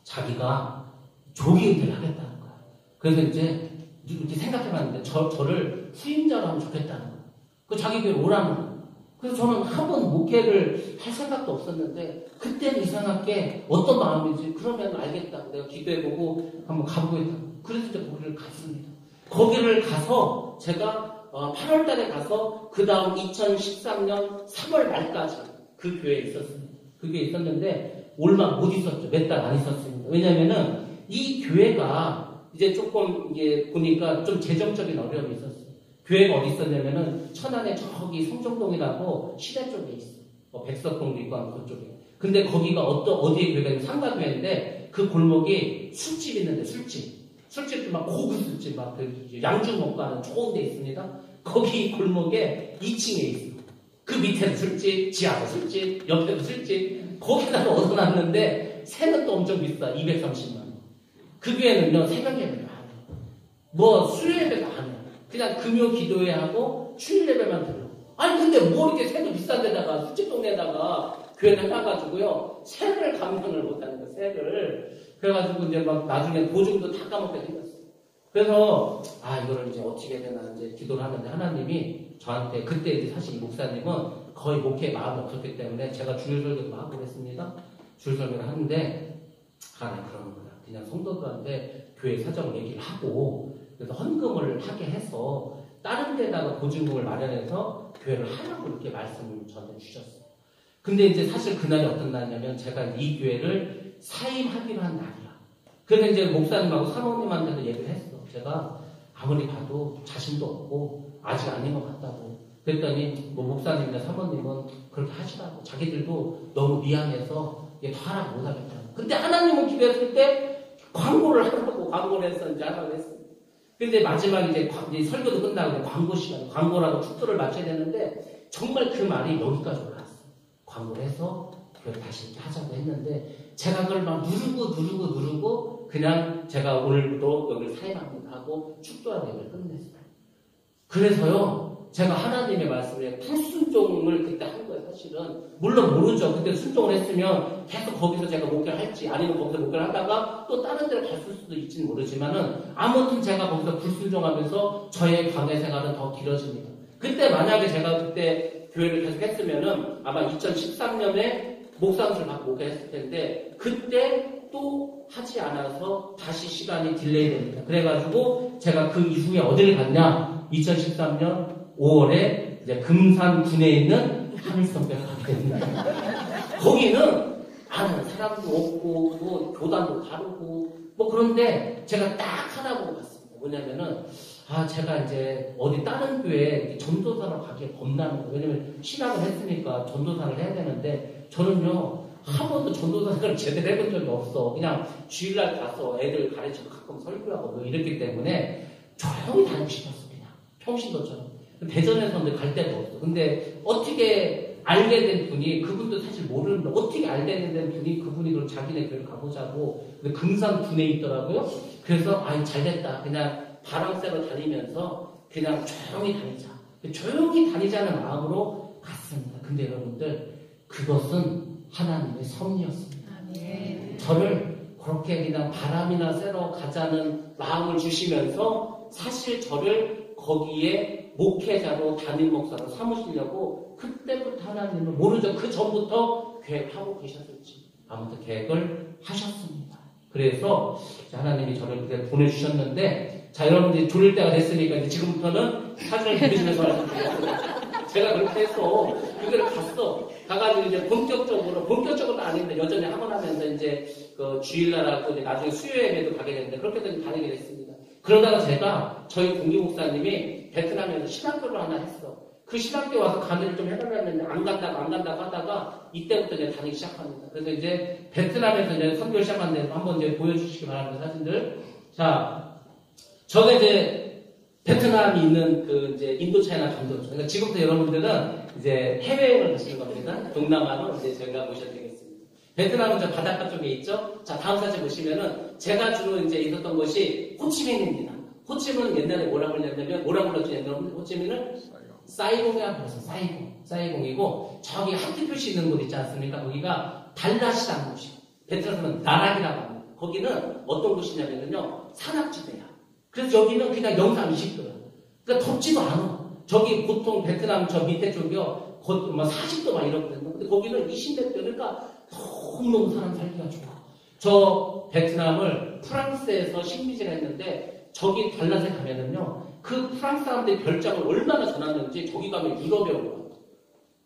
자기가 조기 은퇴를 하겠다는 거야. 그래서 이제 이렇게 생각해봤는데 저를 후임자로 하면 좋겠다는 거야. 그 자기 교회 오라는 거야. 그래서 저는 한 번 목회를 할 생각도 없었는데 그때는 이상하게 어떤 마음인지 그러면 알겠다고 내가 기도해보고 한번 가보겠다고. 그래서 이제 거기를 갔습니다. 거기를 가서 제가 8월 달에 가서 그 다음 2013년 3월 말까지 그 교회에 있었습니다. 그 교회에 있었는데 얼마 못 있었죠. 몇 달 안 있었습니다. 왜냐면은 이 교회가 이제 조금 이게 보니까 좀 재정적인 어려움이 있었어요. 교회가 어디 있었냐면은 천안에 저기 성정동이라고 시내 쪽에 있어요. 백석동도 있고 그쪽에. 근데 거기가 어디에 교회가 있는 상가교회인데 그 골목이 술집 있는데 술집도 막 고급 술집 막 양주 먹고 하는 좋은 데 있습니다. 거기 골목에 2층에 있어요. 그 밑에도 술집, 지하도 술집, 옆에도 술집. 거기다가 얻어놨는데 세는 또 엄청 비싸. 230만 원. 그 교회는요 새벽 예배를 안 해요. 뭐 수요 예배도 안 해요. 그냥 금요 기도회 하고 주일 예배만 들어. 아니 근데 뭐 이렇게 세도 비싼 데다가 술집 동네에다가 교회를 해놔가지고요 세를 감당을 못하는 거예요. 세를. 그래가지고 이제 막 나중에 보증도 다 까먹게 생겼어요. 그래서 이거를 이제 어떻게 해야 되나 이제 기도를 하는데 하나님이 저한테 그때 이제 사실 이 목사님은 거의 목회에 마음이 없었기 때문에 제가 주일 설교도 하고 그랬습니다. 주일 설교를 하는데 그러는 거야. 그냥 성도들한테 교회 사정을 얘기를 하고 그래서 헌금을 다른 데다가 보증금을 마련해서 교회를 하라고 이렇게 말씀을 저한테 주셨어요. 근데 이제 사실 그날이 어떤 날이냐면 제가 이 교회를 사임하기로 한 날이야. 그래서 이제 목사님하고 사모님한테도 얘기를 했어. 제가 아무리 봐도 자신도 없고 아직 아닌 것 같다고. 그랬더니 뭐 목사님이나 사모님은 그렇게 하시라고. 자기들도 너무 미안해서 더 하라고 못하겠다고. 근데 하나님은 기도했을 때 광고를 하라고 광고를 해서 이제 하라고 했어요. 근데 마지막에 이제 설교도 끝나고 광고 시간, 광고라고 축도를 맞춰야 되는데 정말 그 말이 여기까지 올라왔어요. 광고를 해서 그걸 다시 이렇게 하자고 했는데 제가 그걸 막 누르고 그냥 제가 오늘도 여기를 사임합니다 하고 축도하는 얘기를 끝냈어요. 그래서요, 제가 하나님의 말씀에 불순종을 그때 한 거예요, 사실은. 물론 모르죠. 그때 순종을 했으면 계속 거기서 제가 목회를 할지, 아니면 거기서 목회를 하다가 또 다른 데로 갔을 수도 있지는 모르지만은, 아무튼 제가 거기서 불순종하면서 저의 광야 생활은 더 길어집니다. 그때 만약에 제가 그때 교회를 계속 했으면은 아마 2013년에 목상술 받고 목회했을 텐데, 그때 또 하지 않아서 다시 시간이 딜레이 됩니다. 그래가지고 제가 그 이후에 어디를 갔냐? 2013년 5월에 이제 금산 군에 있는 하늘성교회를 가게 됩니다. 거기는 아는 사람도 없고 뭐 교단도 다르고 뭐 그런데 제가 딱 하나 보고 갔습니다. 뭐냐면은 제가 이제 어디 다른 교회에 전도사로 가기에 겁나는 거예요. 왜냐면 신학을 했으니까 전도사를 해야 되는데 저는요 한 번도 전도사를 제대로 해본 적이 없어. 그냥 주일날 가서 애들 가르치고 가끔 설교하고 뭐 이랬기 때문에 조용히 다니고 싶었어. 그냥 평신도처럼. 대전에서 갈 데가 없어. 근데 어떻게 알게 된 분이, 그분도 사실 모르는데 어떻게 알게 된 분이 그분이 그럼 자기네 교회를 가보자고. 근데 금산 군에 있더라고요. 그래서 잘됐다. 그냥 바람 쐬러 다니면서 그냥 조용히 다니자. 조용히 다니자는 마음으로 갔습니다. 근데 여러분들 그것은 하나님의 섭리였습니다. 저를 그렇게 그냥 바람이나 쐬러 가자는 마음을 주시면서 사실 저를 거기에 목회자로 담임 목사로 삼으시려고 그때부터 하나님은 모르죠. 그 전부터 계획하고 계셨을지 아무튼 계획을 하셨습니다. 그래서 하나님이 저를 그때 보내주셨는데 자 여러분들이 졸릴 때가 됐으니까 이제 지금부터는 사진을 보시면서 말씀드리겠습니다. 제가 그렇게 해서 그들을 갔어. 가가지고 이제 본격적으로는 아닌데 여전히 학원하면서 이제 그 주일날하고 이제 나중에 수요예배도 가게 됐는데 그렇게 해서 다니게 됐습니다. 그러다가 제가 저희 공기 목사님이 베트남에서 신학교를 하나 했어. 그 신학교 와서 강의를 좀 해달라는데 안 간다고 하다가 이때부터 이제 다니기 시작합니다. 그래서 이제 베트남에서 이제 선교를 시작하는데 한번 이제 보여주시기 바랍니다. 사진들. 자, 저가 이제 베트남이 있는 그 이제 인도차이나 전도죠. 그러니까 지금부터 여러분들은 이제 해외여행을 가시는 겁니다. 동남아로 이제 제가 모셔야 되겠습니다. 베트남은 저 바닷가 쪽에 있죠. 자, 다음 사진 보시면은 제가 주로 이제 있었던 곳이 호치민입니다. 호치민은 옛날에 뭐라 불렀죠? 옛날에 호치민을 사이공이라고 불렀어요. 사이공이고 저기 하트 표시 있는 곳 있지 않습니까? 거기가 달라시라는 곳이에요. 베트남은 나락이라고 합니다. 거기는 어떤 곳이냐면요 산악지대야. 그래서 여기는 그냥 영상 20도야. 그러니까 덥지도 않아. 저기 보통 베트남 저 밑에 쪽이요. 곧 40도 막 이러거든요. 근데 거기는 20몇 도. 그러니까 너무너무 사람 살기가 좋아. 저 베트남을 프랑스에서 식민지를 했는데 저기 달랏에 가면은요. 그 프랑스 사람들이 별장을 얼마나 전하는지 저기 가면 유럽에 오고 와요.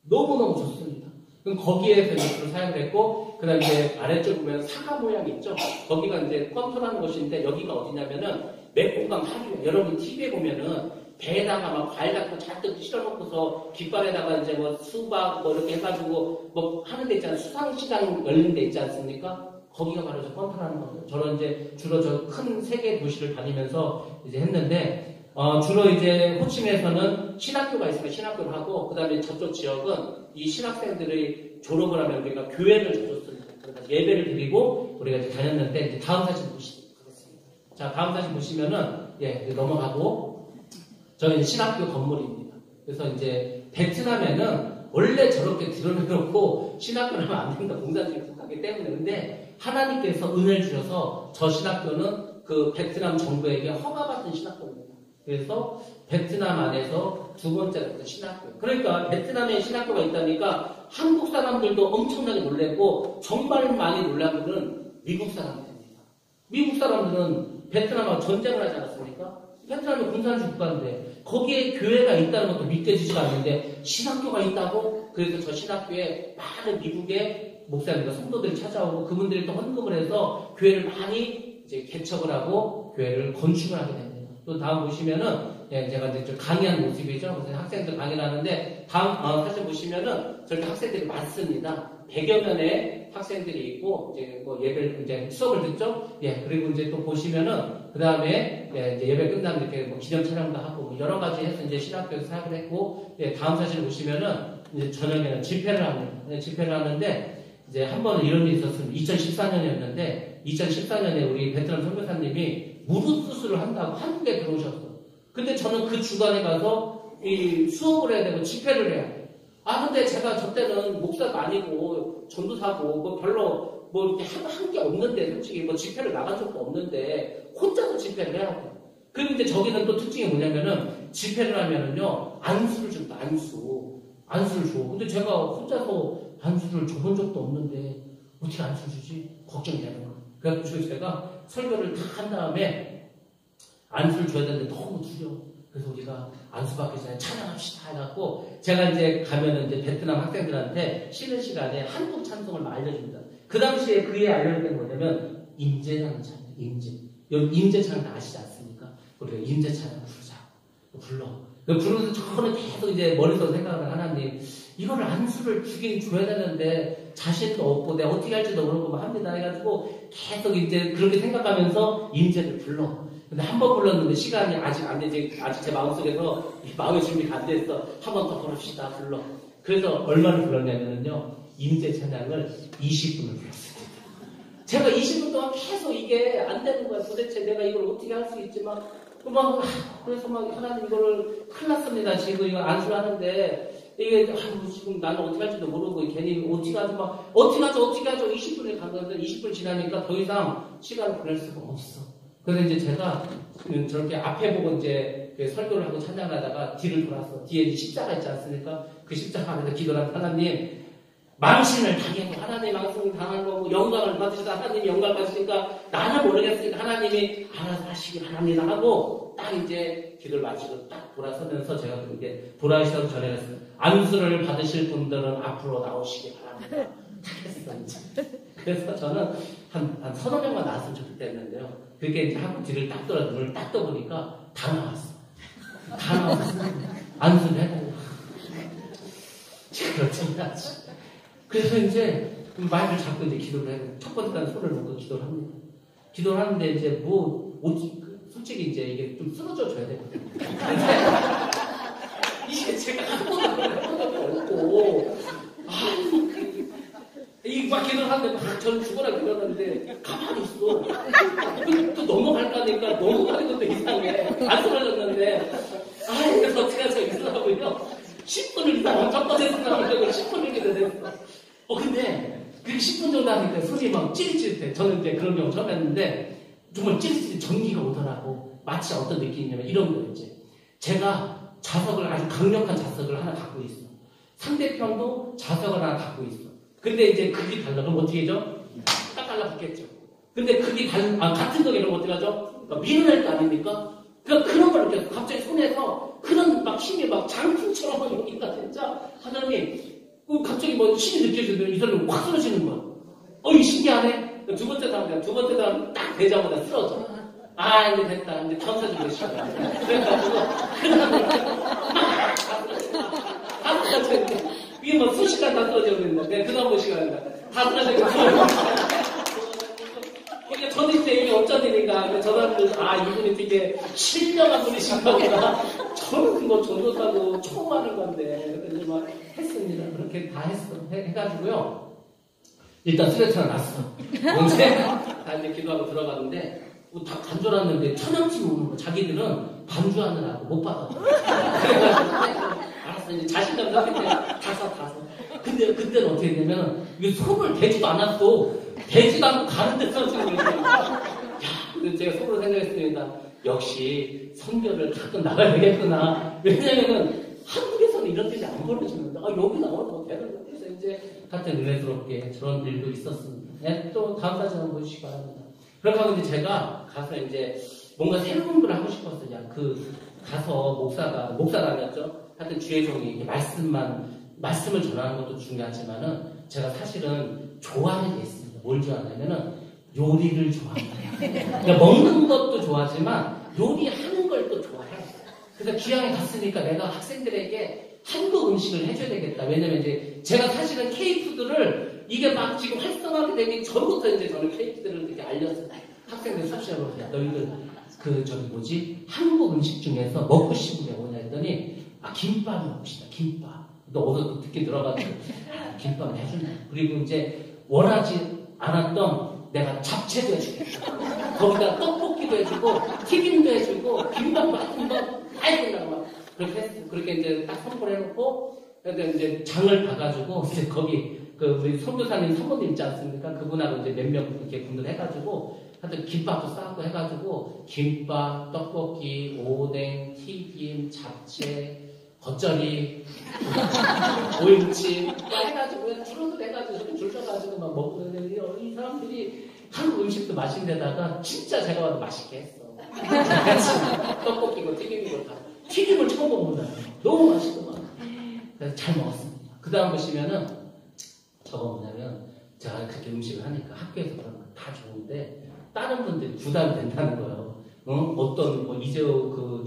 너무너무 좋습니다. 그럼 거기에서 이제 사용을 했고 그 다음에 이제 아래쪽 보면 사과 모양이 있죠. 거기가 이제 껌터라는 곳인데 여기가 어디냐면은 맥공강 하류야. 여러분 TV에 보면은 배에다가 막 과일 같은 거 잔뜩 실어놓고서 깃발에다가 이제 뭐 수박 뭐 이렇게 해가지고 뭐 하는 데 있잖아요. 수상시장 열린 데 있지 않습니까? 거기가 바로 저 껌터라는 거예요. 저는 이제 주로 저 큰 세계 도시를 다니면서 이제 했는데 주로 이제 호치민에서는 신학교가 있으면 신학교를 하고 그 다음에 저쪽 지역은 이 신학생들이 졸업을 하면 우리가 교회를 줘줬습니다. 그래서 예배를 드리고 우리가 이제 다녔는데 이제 다음 사진 보시겠습니다. 자, 다음 사진 보시면은 넘어가고 저기 이제 신학교 건물입니다. 그래서 이제 베트남에는 원래 저렇게 드러내놓고 신학교를 하면 안 된다. 공산주의 국가이기 때문에 근데 하나님께서 은혜를 주셔서 저 신학교는 그 베트남 정부에게 허가받은 신학교입니다. 그래서 베트남 안에서 두 번째로 신학교. 그러니까 베트남에 신학교가 있다니까 한국 사람들도 엄청나게 놀랐고 정말 많이 놀란 분은 미국 사람들입니다. 미국 사람들은 베트남하고 전쟁을 하지 않았습니까? 베트남이 공산주의 국가인데 거기에 교회가 있다는 것도 믿겨지지가 않는데 신학교가 있다고. 그래서 저 신학교에 많은 미국의 목사님과 성도들이 찾아오고 그분들이 또 헌금을 해서 교회를 많이 이제 개척을 하고 교회를 건축을 하게 됩니다. 또 다음 보시면은 제가 이제 좀 강의하는 모습이죠. 그래서 학생들 강의를 하는데 다음 사진 보시면은 저렇게 학생들이 많습니다. 100여 명의 학생들이 있고 이제 뭐 예배를 이제 수업을 듣죠. 예, 그리고 이제 또 보시면은 그 다음에 이제 예배 끝나면 이렇게 뭐 기념 촬영도 하고 뭐 여러 가지 해서 이제 신학교에서 사역을 했고, 예, 다음 사진을 보시면은 이제 저녁에는 집회를 합니다. 네, 집회를 하는데 이제 한 번은 이런 일이 있었습니다. 2014년이었는데 2014년에 우리 베트남 선교사님이 무릎 수술을 한다고 한국에 들어오셨어요. 근데 저는 그 주간에 가서 이 수업을 해야 되고 집회를 해야 돼요. 근데 제가 저 때는 목사가 아니고 전도사고 뭐 별로 뭐 이렇게 한 게 없는데 솔직히 뭐 집회를 나간 적도 없는데 혼자서 집회를 해야 돼요. 그리고 이제 저기는 또 특징이 뭐냐면은 집회를 하면은요 안수를 준다. 안수를 줘. 근데 제가 혼자서 안수를 줘본 적도 없는데 어떻게 안수 주지? 걱정이 되는 거예요. 그래서 제가 설교를 다 한 다음에 안수를 줘야 되는데 너무 두려워. 그래서 우리가 안수 받기 전에 찬양합시다 해갖고 제가 이제 가면은 이제 베트남 학생들한테 쉬는 시간에 한국 찬송을 막 알려줍니다. 그 당시에 그에 알려진 게 뭐냐면 임재라는 찬양, 임재. 여러분 임재 찬양 아시지 않습니까? 우리가 임재 찬양 부르자. 불러. 부르면서 저는 계속 이제 머릿속으로 생각을 하나님 이거를 안수를 주긴 줘야 되는데 자신도 없고 내가 어떻게 할지도 모르고 막 합니다 해가지고 계속 이제 그렇게 생각하면서 임재를 불러. 근데 한 번 불렀는데 시간이 아직 안 되지. 아직 제 마음속에서 마음의 준비가 안 됐어. 한 번 더 부릅시다. 불러. 그래서 얼마를 불렀냐면요. 임재 찬양을 20분을 불렀어요. 제가 20분 동안 계속 이게 안 되는 거야. 도대체 내가 이걸 어떻게 할 수 있지만 그래서 막 하나님 이거를 큰일 났습니다. 지금 이거 안수를 하는데 이게 지금 나는 어떻게 할지도 모르고 괜히 어떻게 하죠 20분을 간 건데 20분 지나니까 더 이상 시간을 보낼 수가 없어. 그래서 이제 제가 저렇게 앞에 보고 이제 설교를 하고 찬양을 하다가 뒤를 돌아서 뒤에 이제 십자가 있지 않습니까? 그 십자가 안에서 기도를 한 하나님 망신을 당해도 하나님 망신을 당한 거고 영광을 받으시다 하나님이 영광을 받으시니까 나는 모르겠으니까 하나님이 알아서 하시길 바랍니다 하고 딱 이제 기도를 마치고 딱 돌아서면서 제가 그렇게 돌아오시기 전에 했어요. 안수를 받으실 분들은 앞으로 나오시기 바랍니다. 그래서 저는 한 서너 명만 나왔으면 좋겠는데요. 그게 이제 한번 뒤를 딱 돌아 눈을 딱 떠보니까 다 나왔어. 안수를 해달라. 그렇지 않지. 그래서 이제 마이크를 잡고 이제 기도를 해요. 첫 번째 날 손을 놓고 기도를 합니다. 기도를 하는데 이제 솔직히 이제 이게 좀 쓰러져 줘야 되거든요. 이게 제가 한 번도 해본 적이 없고, 막 기도를 하는데 막 저는 죽어라 기도하는데 가만히 있어. 또 넘어갈까 하니까 넘어가는 것도 이상해. 안 쓰러졌는데, 그래서 어떻게 하죠? 기도하고요. 10분을 기다려. 첫 번째 생각하려고 10분을 기다렸어. 근데 그렇게 10분 정도 하니까 손이 막 찌릿찌릿해. 저는 이제 그런 경우 처음 했는데 정말 찌릿찌릿 전기가 오더라고. 마치 어떤 느낌이냐면 이런 거예요. 이제 제가 자석을 아주 강력한 자석을 하나 갖고 있어. 상대편도 자석을 하나 갖고 있어. 근데 이제 극이 달라. 그럼 어떻게 해죠? 딱 달라붙겠죠. 근데 극이 같은 거게 이러면 어떻게 하죠? 그러니까 밀어낼 거 아닙니까? 그런 걸 느꼈어. 갑자기 손에서 그런 막 힘이 막 장풍처럼 막 오니까 진짜 하나님이 갑자기 뭐 힘이 느껴지면 이 사람이 확 쓰러지는 거야. 이 신기하네. 두 번째 다음 딱 되자마자 쓰러져. 이제 됐다. 이제 다음 사진 보시죠. 그래가지고 다 쓰러져. 이게 뭐 수시간 다 쓰러져 있는데 그 다음 보시간 다 쓰러져 있고. 그러니까 저는 이제 이게 어쩐 일인가. 저 사람들 이분이 되게 신령한 분이신가 보다. 저는 뭐 전도사고 처음 하는 건데 그래서 막 했습니다. 그렇게 다 해가지고요. 일단 수레차가 났어. 언제? 다 이제 기도하고 들어가는데 다 간절했는데 천양치 오는 거. 자기들은 반주하느라고 못 받아. 그래가지고 알았어. 이제 자신감 생길 때 다 써. 근데 그때는 어떻게 되냐면 이게 손을 대지도 않았어. 대지도 않고 가는데 써주는 거예요. 근데 제가 속으로 생각했습니다. 역시 선교를 가끔 나가야 되겠구나. 왜냐면은 한국에서는 이런 일이 안 벌어지는데 여기 나오면 뭐 되는 거예요. 그래서 이제 같은 은혜스럽게 저런 일도 있었습니다. 또 다음 사진 한번 보시기 바랍니다. 그렇게 하고 이제 제가 가서 이제 뭔가 새로운 걸 하고 싶었어요. 그냥 가서 목사가 아니었죠. 하여튼 주의 종이 이렇게 말씀을 전하는 것도 중요하지만은 제가 사실은 좋아하는 게 있습니다. 뭘 좋아하냐면은 요리를 좋아합니다. 그러니까 먹는 것도 좋아하지만 요리하는 걸 또 좋아해요. 그래서 기왕에 갔으니까 내가 학생들에게 한국 음식을 해줘야 되겠다. 왜냐면 이제 제가 사실은 K푸드를 이게 막 지금 활성화가 되기 전부터 이제 저는 K푸드를 이렇게 알렸어요. 학생들 수업시간으로 너희들 한국 음식 중에서 먹고 싶은 게 뭐냐 했더니 김밥을 먹고 싶다. 김밥. 너 어디서 듣게 들어가지고 김밥을 해준다. 그리고 이제 원하지 않았던 내가 잡채도 해주겠다. 거기다 떡볶이도 해주고 튀김도 해주고 김밥 같은 거 다 해준다고 막 그렇게 했어. 그렇게 이제 딱 선포를 해놓고 이제 장을 봐가지고 이제 거기 우리 선교사님 사모님 있지 않습니까? 그분하고 이제 몇 명 이렇게 분들 해가지고 하여튼 김밥도 싸고 해가지고 김밥, 떡볶이, 오뎅, 튀김, 잡채, 겉절이, 오임찜 해가지고 줄어도 해가지고 저렇게 줄 서가지고 막 먹고 있는데 이 사람들이 한국 음식도 맛있는 데다가 진짜 제가 봐도 맛있게 했어. 떡볶이고 튀김이고 다 튀김을 처음 먹는다. 너무 맛있더만. 그래서 잘 먹었습니다. 그 다음 보시면은 저거 뭐냐면 제가 그렇게 음식을 하니까 학교에서 그런 거 다 좋은데 다른 분들이 부담이 된다는 거예요. 어떤 이재호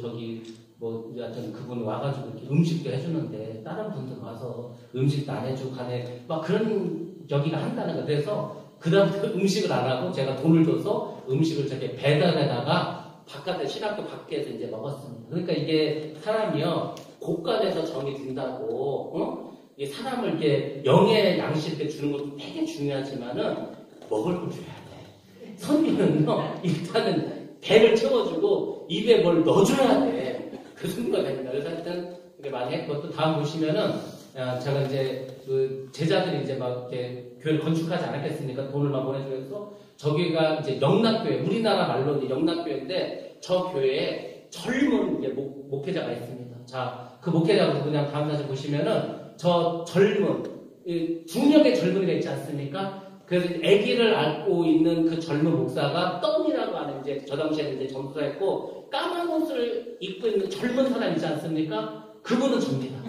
여하튼 그분 와가지고 이렇게 음식도 해주는데 다른 분들 와서 음식도 안 해주고 가네 막 그런 여기가 한다는 거예요. 그래서 그 다음부터 음식을 안 하고 제가 돈을 줘서 음식을 저렇게 배달에다가 바깥에 신학교 밖에서 이제 먹었습니다. 그러니까 이게 사람이요 고간에서 정이 든다고 이게 사람을 이렇게 영의 양식 이렇게 주는 것도 되게 중요하지만은 먹을 걸 줘야 돼. 선교는요 일단은 배를 채워주고 입에 뭘 넣어줘야 돼. 그 순간 됩니다. 그래서 하여튼 이렇게 많이 했고 또 다음 보시면은 제가 이제 제자들이 이제 막 이렇게 교회를 건축하지 않았겠습니까? 돈을 막 보내주면서 저기가 이제 영락교회, 우리나라 말로 이제 영락교회인데 저 교회에 젊은 이제 목회자가 있습니다. 자, 그 목회자가 그냥 다음 사진 보시면은 저 젊은 2명의 젊은이가 있지 않습니까? 그래서 아기를 안고 있는 그 젊은 목사가 떡이라고 하는 이제 저 당시에는 이제 전도사였고 까만 옷을 입고 있는 젊은 사람 있지 않습니까? 그분은 접니다.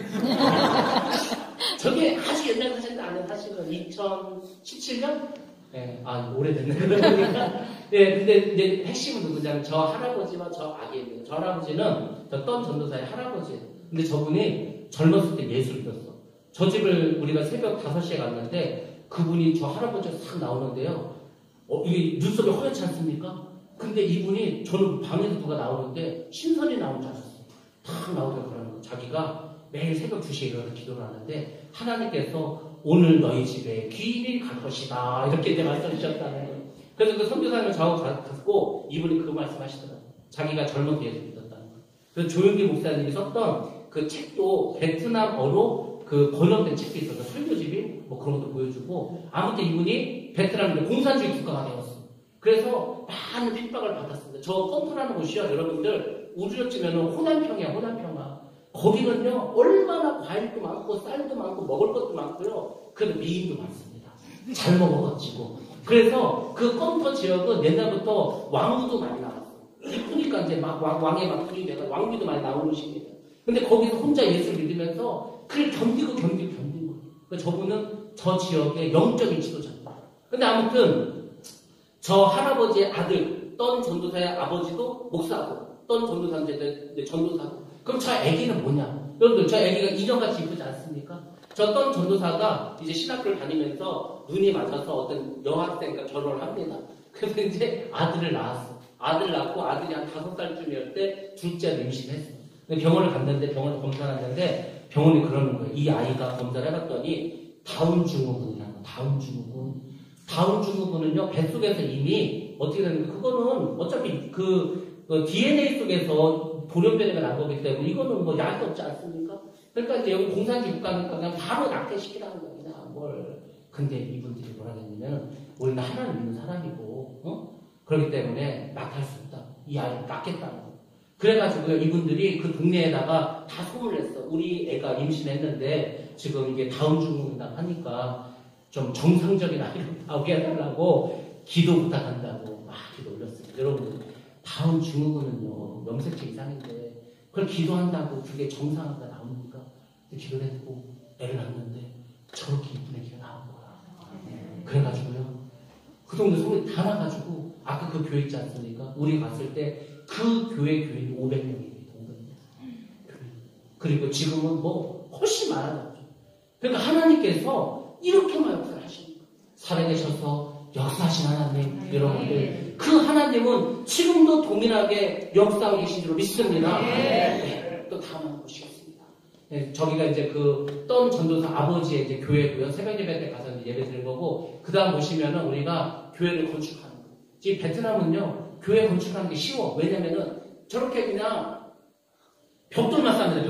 저게 아주 옛날 사진도 아닌 사실은 2017년? 네, 오래됐네. 그러니까. 네, 근데 이제 핵심은 누구냐면 저 할아버지와 저 아기입니다. 저 할아버지는 저 떤 전도사의 할아버지예요. 근데 저분이 젊었을 때 예수를 믿었어. 저 집을 우리가 새벽 5시에 갔는데 그분이 저 할아버지가 싹 나오는데요. 이게 눈썹이 허옇지 않습니까? 근데 이분이 저는 방에서 누가 나오는데 신선이 나온 줄 알았어요. 탁 나오더라고요. 그러는 거. 자기가 매일 새벽 2시에 일어나서 기도를 하는데 하나님께서 오늘 너희 집에 귀인이 갈 것이다. 이렇게 이제 말씀하셨다는 거예요. 그래서 그 선교사님을 저하고 갔고 이분이 그 말씀하시더라고요. 자기가 젊은 때 예수 믿었다는 거예요. 그래서 조용기 목사님이 썼던 그 책도 베트남어로 그 번역된 책도 있어서 설교집이 뭐 그런 것도 보여주고 아무튼 이분이 베트남의 공산주의 국가가 되었어. 그래서 많은 핍박을 받았습니다. 저 컴프라는 곳이요. 여러분들 우주로 치면 호남평이야. 호남평아. 거기는요 얼마나 과일도 많고 쌀도 많고 먹을 것도 많고요. 그래도 미인도 많습니다. 잘 먹어가지고. 그래서 그 컴퍼 지역은 옛날부터 왕후도 많이 나왔어. 이쁘니까 이제 막 왕의 막 분이 돼서 왕비도 많이 나오는 시기예요. 근데 거기서 혼자 예수를 믿으면서 그걸 견디고 거예요. 그러니까 저분은 저 지역의 영적인 지도자입니다. 근데 아무튼 저 할아버지의 아들 떤 전도사의 아버지도 목사고 떤 전도사인데 전도사고 그럼 저 아기는 뭐냐? 여러분들 저 아기가 인형같이 이쁘지 않습니까? 저 떤 전도사가 이제 신학교를 다니면서 눈이 맞아서 어떤 여학생과 결혼을 합니다. 그래서 이제 아들을 낳았어. 아들 낳고 아들이 한 5살쯤이었을 때 둘째를 임신했어. 병원을 갔는데 병원을 검사를 했는데 병원이 그러는 거예요. 이 아이가 검사를 해봤더니 다운 증후군이라는 거. 다운 증후군. 다운 증후군은요 뱃속에서 이미 어떻게 되는 거 그거는 어차피 그 DNA 속에서 돌연변이가 난 거기 때문에 이거는 뭐 약이 없지 않습니까? 그러니까 이제 여기 공산주의 국가니까 그냥 바로 낙태시키라는 겁니다. 뭘. 근데 이분들이 뭐라 했냐면 우리는 하나님 믿는 사람이고 그렇기 때문에 낙태할 수 없다. 이 아이를 낳겠다는 거. 그래가지고 이분들이 그 동네에다가 다 소문을 냈어. 우리 애가 임신했는데 지금 이게 다운 증후군이라고 하니까 좀 정상적인 아이를 나오게 해달라고 기도 부탁한다고 막 기도 올렸어요. 여러분들 다운 증후군은요, 염색체 이상인데, 그걸 기도한다고 그게 정상화가 나옵니까? 기도를 했고, 애를 낳는데, 저렇게 이쁜 애기가 나온 거야. 그래가지고요, 그 동네 소문이 다 나가지고, 아까 그 교회 있지 않습니까? 우리 갔을 때, 그 교인이 500명이에요, 동네. 그리고 지금은 뭐, 훨씬 많아졌죠. 그러니까 하나님께서 이렇게만 역사를 하십니다. 살아계셔서 역사하신 하나님, 여러분들. 그 하나님은 지금도 동일하게 역사하고 계신 줄 믿습니다. 네, 또 다음 한번 보시겠습니다. 네, 저기가 이제 그 떤 전도사 아버지의 이제 교회고요. 새벽 예배 때 가서 이제 예배 드린 거고, 그 다음 보시면은 우리가 교회를 건축하는 거. 지금 베트남은요, 교회 건축하는 게 쉬워. 왜냐면은 저렇게 그냥 벽돌만 쌓는데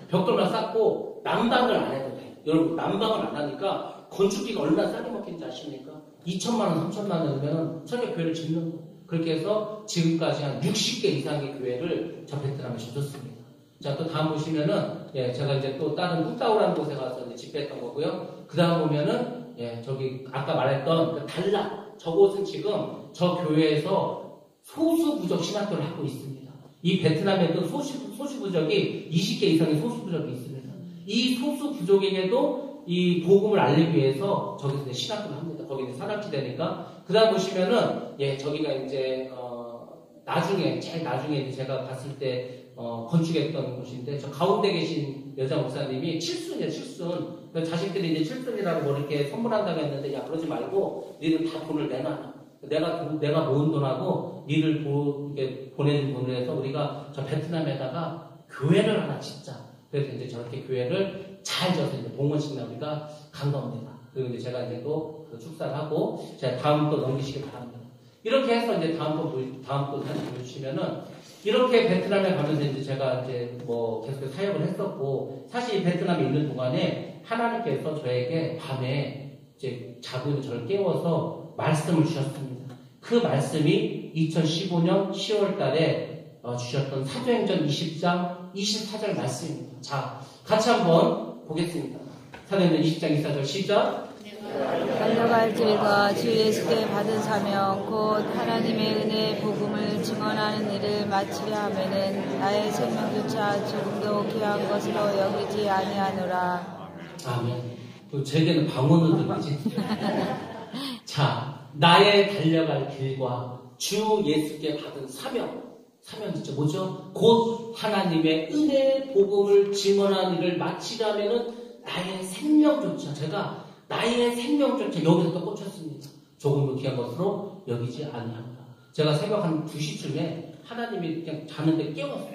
벽돌만 쌓고 난방을 안 해도 돼. 여러분, 난방을 안 하니까 건축비가 얼마나 싸게 먹히는지 아십니까? 2천만 원, 3천만 원이면 저렇게 교회를 짓는 거예요. 그렇게 해서 지금까지 한 60개 이상의 교회를 저 베트남에 줬습니다. 자, 또 다음 보시면은, 예, 제가 이제 또 다른 푸따오라는 곳에 가서 이제 집회했던 거고요. 그 다음 보면은, 예, 저기, 아까 말했던 그 달라. 저곳은 지금 저 교회에서 소수부족 신학교를 하고 있습니다. 이 베트남에도 소수부족이 20개 이상의 소수부족이 있습니다. 이 소수부족에게도 이 복음을 알리기 위해서 저기서 이제 신학교를 합니다. 거기는 산악지대니까. 그 다음 보시면은, 예, 저기가 이제, 제일 나중에 이제 제가 봤을 때, 건축했던 곳인데, 저 가운데 계신 여자 목사님이 칠순이에요, 칠순. 자식들이 이제 칠순이라고 뭐 이렇게 선물한다고 했는데, 야, 그러지 말고, 니들 다 돈을 내놔. 내가 모은 돈하고, 니들 이렇게 보내준 돈을 해서 우리가 저 베트남에다가 교회를 하나 짓자. 그래서 이제 저렇게 교회를 잘 져서 이제 봉헌식날 우리가 간 겁니다. 그리고 이제 제가 이제 또 축사를 하고, 제가 다음 또 넘기시기 바랍니다. 이렇게 해서 이제 다음 또 사진 보여주시면은, 이렇게 베트남에 가면서 이제 제가 이제 뭐 계속 사역을 했었고, 사실 베트남에 있는 동안에 하나님께서 저에게 밤에 이제 자고 있는 저를 깨워서 말씀을 주셨습니다. 그 말씀이 2015년 10월 달에 주셨던 사도행전 20장 24절 말씀입니다. 자, 같이 한번 보겠습니다. 사도행전 20장 24절 시작. 달려갈 길과 주 예수께 받은 사명 곧 하나님의 은혜의 복음을 증언하는 일을 마치려 하면은 나의 생명조차 지금도 귀한 것으로 여기지 아니하노라. 아멘. 제게는 방언으로 들리지. 자, 나의 달려갈 길과 주 예수께 받은 사명 진짜 뭐죠? 곧 하나님의 은혜의 복음을 증언하는 일을 마치려면은 나의 생명조차 나의 생명조차 여기서 또 꽂혔습니다. 조금도 귀한 것으로 여기지 아니하노라. 제가 새벽 한 2시쯤에 하나님이 그냥 자는데 깨웠어요.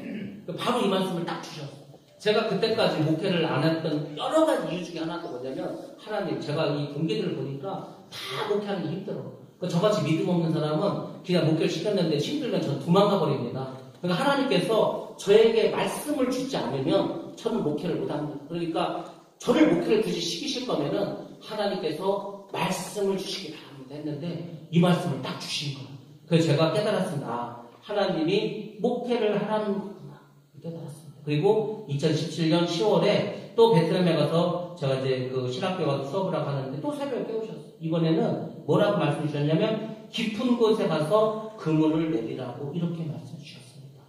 바로 이 말씀을 딱 주셨어요. 제가 그때까지 목회를 안 했던 여러 가지 이유 중에 하나가 뭐냐면, 하나님, 제가 이 동기들을 보니까 다 목회하는 게 힘들어. 저같이 믿음 없는 사람은 그냥 목회를 시켰는데 힘들면 전 도망가 버립니다. 그러니까 하나님께서 저에게 말씀을 주지 않으면 저는 목회를 못합니다. 그러니까 저를 목회를 굳이 시키실 거면은 하나님께서 말씀을 주시기 바랍니다 했는데, 이 말씀을 딱 주신 거예요. 그래서 제가 깨달았습니다. 하나님이 목회를 하라는구나 깨달았습니다. 그리고 2017년 10월에 또 베트남에 가서 제가 이제 그 신학교에 가서 수업을 하고 하는데 또 새벽에 깨우셨어요. 이번에는 뭐라고 말씀 주셨냐면, 깊은 곳에 가서 그물을 내리라고 이렇게 말씀 주셨습니다.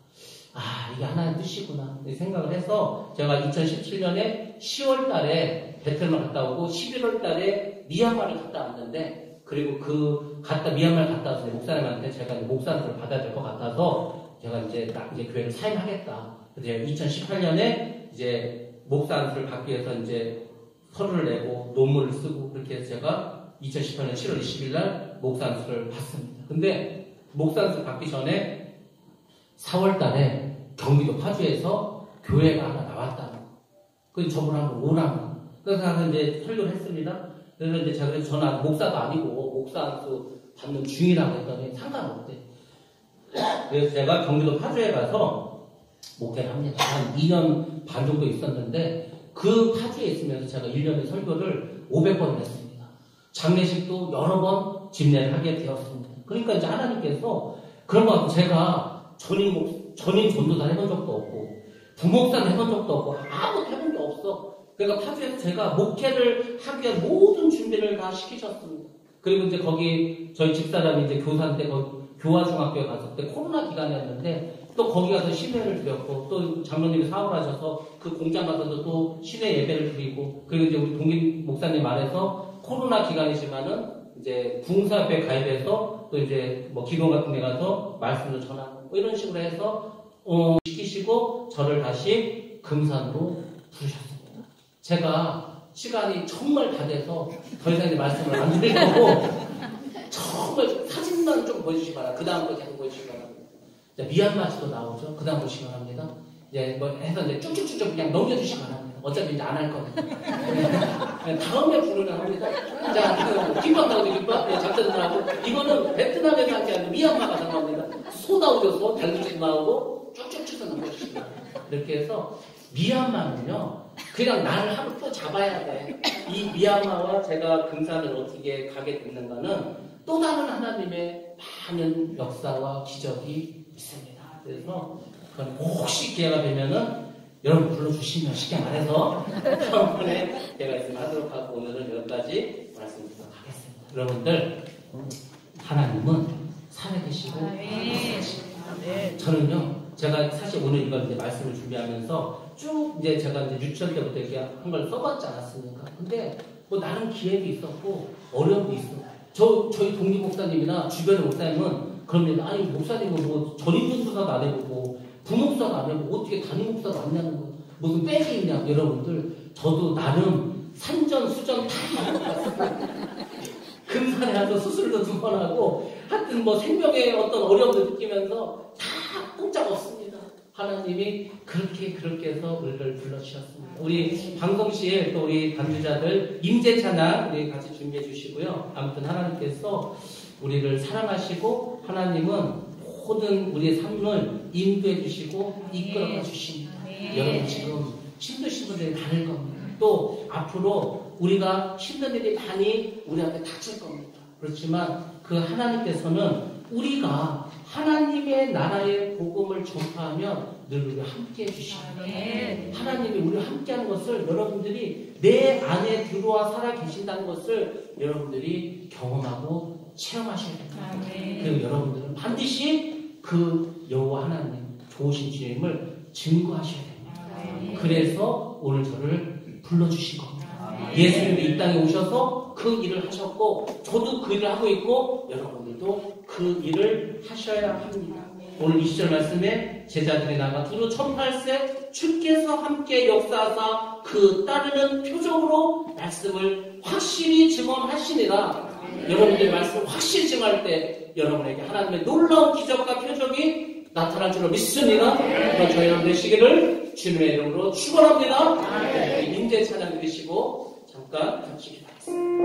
아, 이게 하나의 뜻이구나 생각을 해서 제가 2017년에 10월 달에 베트남을 갔다 오고 11월 달에 미얀마를 갔다 왔는데, 그리고 미얀마를 갔다 와서 목사님한테 제가 목사님을 받아야 될 것 같아서 제가 이제 교회를 사임하겠다. 그래서 2018년에 이제 목사님을 받기 위해서 이제 서류를 내고 논문을 쓰고 그렇게 해서 제가 2018년 7월 20일 날 목사님을 받습니다. 근데 목사님을 받기 전에 4월 달에 경기도 파주에서 교회가 하나 나왔다는 거. 그 저번에 한번 오라는 거. 그래서 이제 설교를 했습니다. 그래서 이제 제가 전화 목사도 아니고 목사도 받는 중이라고 했더니 상관없대. 그래서 제가 경기도 파주에 가서 목회를 합니다. 한 2년 반 정도 있었는데, 그 파주에 있으면서 제가 1년에 설교를 500번을 했습니다. 장례식도 여러 번 집례를 하게 되었습니다. 그러니까 이제 하나님께서 그런 것 같고, 제가 전임 전도사 해본 적도 없고, 부목사는 해본 적도 없고, 아무것도 해본 게 없어. 그러니까 파주에서 제가 목회를 하기 위한 모든 준비를 다 시키셨습니다. 그리고 이제 거기 저희 집사람이 이제 교사인데 교화중학교에 가서 그때 코로나 기간이었는데 또 거기 가서 심회를 드렸고 또 장로님이 사업을 하셔서 그 공장 가서도 또 심회 예배를 드리고 그리고 이제 우리 동기 목사님 말해서 코로나 기간이지만은 이제 부흥사협회에 가입해서 또 이제 뭐 기도 같은 데 가서 말씀을 전하고 뭐 이런 식으로 해서 시키시고 저를 다시 금산으로 부르셨습니다. 제가 시간이 정말 다 돼서 더 이상 이제 말씀을 안 드릴 거고 정말 사진만 좀 보여주시기 바랍니다. 그 다음 거 계속 보여주시기 바랍니다. 미얀마지도 나오죠. 그 다음 보시기 바랍니다. 이제 뭐 해서 이제 쭉쭉쭉쭉 그냥 넘겨주시기 바랍니다. 어차피 이제 안 할 거니까. 다음에 부르는 합니다. 자, 김밥 나오죠, 김밥? 네, 잡채도 나오고. 이거는 베트남에서 한 게 아니라 미얀마가 나옵니다. 소 나오죠, 소. 달걀도 나오고, 쭉쭉쭉 넘겨주시기 바랍니다. 이렇게 해서, 미얀마는요, 그냥 나를 하루 또 잡아야 돼. 이 미얀마와 제가 금산을 어떻게 가게 됐는가는 또 다른 하나님의 많은 역사와 기적이 있습니다. 그래서, 그건 혹시 기회가 되면은, 여러분 불러주시면 쉽게 말해서 다음번에 제가 있으면 하도록 하고 오늘은 여기까지 말씀드리도록 하겠습니다. 여러분들 하나님은 살아계시고 저는요 제가 사실 오늘 이걸 이제 말씀을 준비하면서 쭉 이제 제가 이제 유치원 때부터 이렇게 한 걸 써봤지 않았습니까? 근데 뭐 나름 기획이 있었고 어려움도 있어. 저희 동기 목사님이나 주변의 목사님은 그럽니다. 아니 목사님은 뭐 전임전도사도 안 해보고 부목사도 안 해보고 어떻게 담임 목사도 안 하는 거 무슨 빽이 있냐. 여러분들 저도 나름 산전 수전 다 해봤습니다. 금산에 가서 수술도 2번 하고 하여튼 뭐 생명의 어떤 어려움을 느끼면서 다 꼼짝없습니다. 하나님이 그렇게 해서 우리를 불러주셨습니다. 우리 방송시에 또 우리 단주자들 임재찬양 우리 같이 준비해 주시고요. 아무튼 하나님께서 우리를 사랑하시고 하나님은 모든 우리의 삶을 인도해 주시고 이끌어 주십니다. 여러분 지금 힘드신 분들이 많을 겁니다. 또 앞으로 우리가 힘든 일이 많이 우리 앞에 닥칠 겁니다. 그렇지만 그 하나님께서는 우리가 하나님의 나라의 복음을 전파하면 늘 우리와 함께 해주십니다. 하나님이 우리와 함께하는 것을 여러분들이 내 안에 들어와 살아 계신다는 것을 여러분들이 경험하고 체험하셔야 됩니다. 그리고 여러분들은 반드시 그 여호와 하나님 좋으신 주님을 증거하셔야 됩니다. 그래서 오늘 저를 불러주신 겁니다. 예수님이 이 땅에 오셔서 그 일을 하셨고 저도 그 일을 하고 있고 여러분들도 그 일을 하셔야 합니다. 오늘 20절 말씀에 제자들이 나가 두루 1008세 주께서 함께 역사하사 그 따르는 표적으로 말씀을 확실히 증언하시니라. 여러분들이 말씀을 확실히 증언할 때 여러분에게 하나님의 놀라운 기적과 표적이 나타날 줄로 믿습니다. 그럼 저희 여러분 되시기를 주님의 이름으로 축원합니다. 임재 찬양 드리시고 잠깐 같이 기도하겠습니다.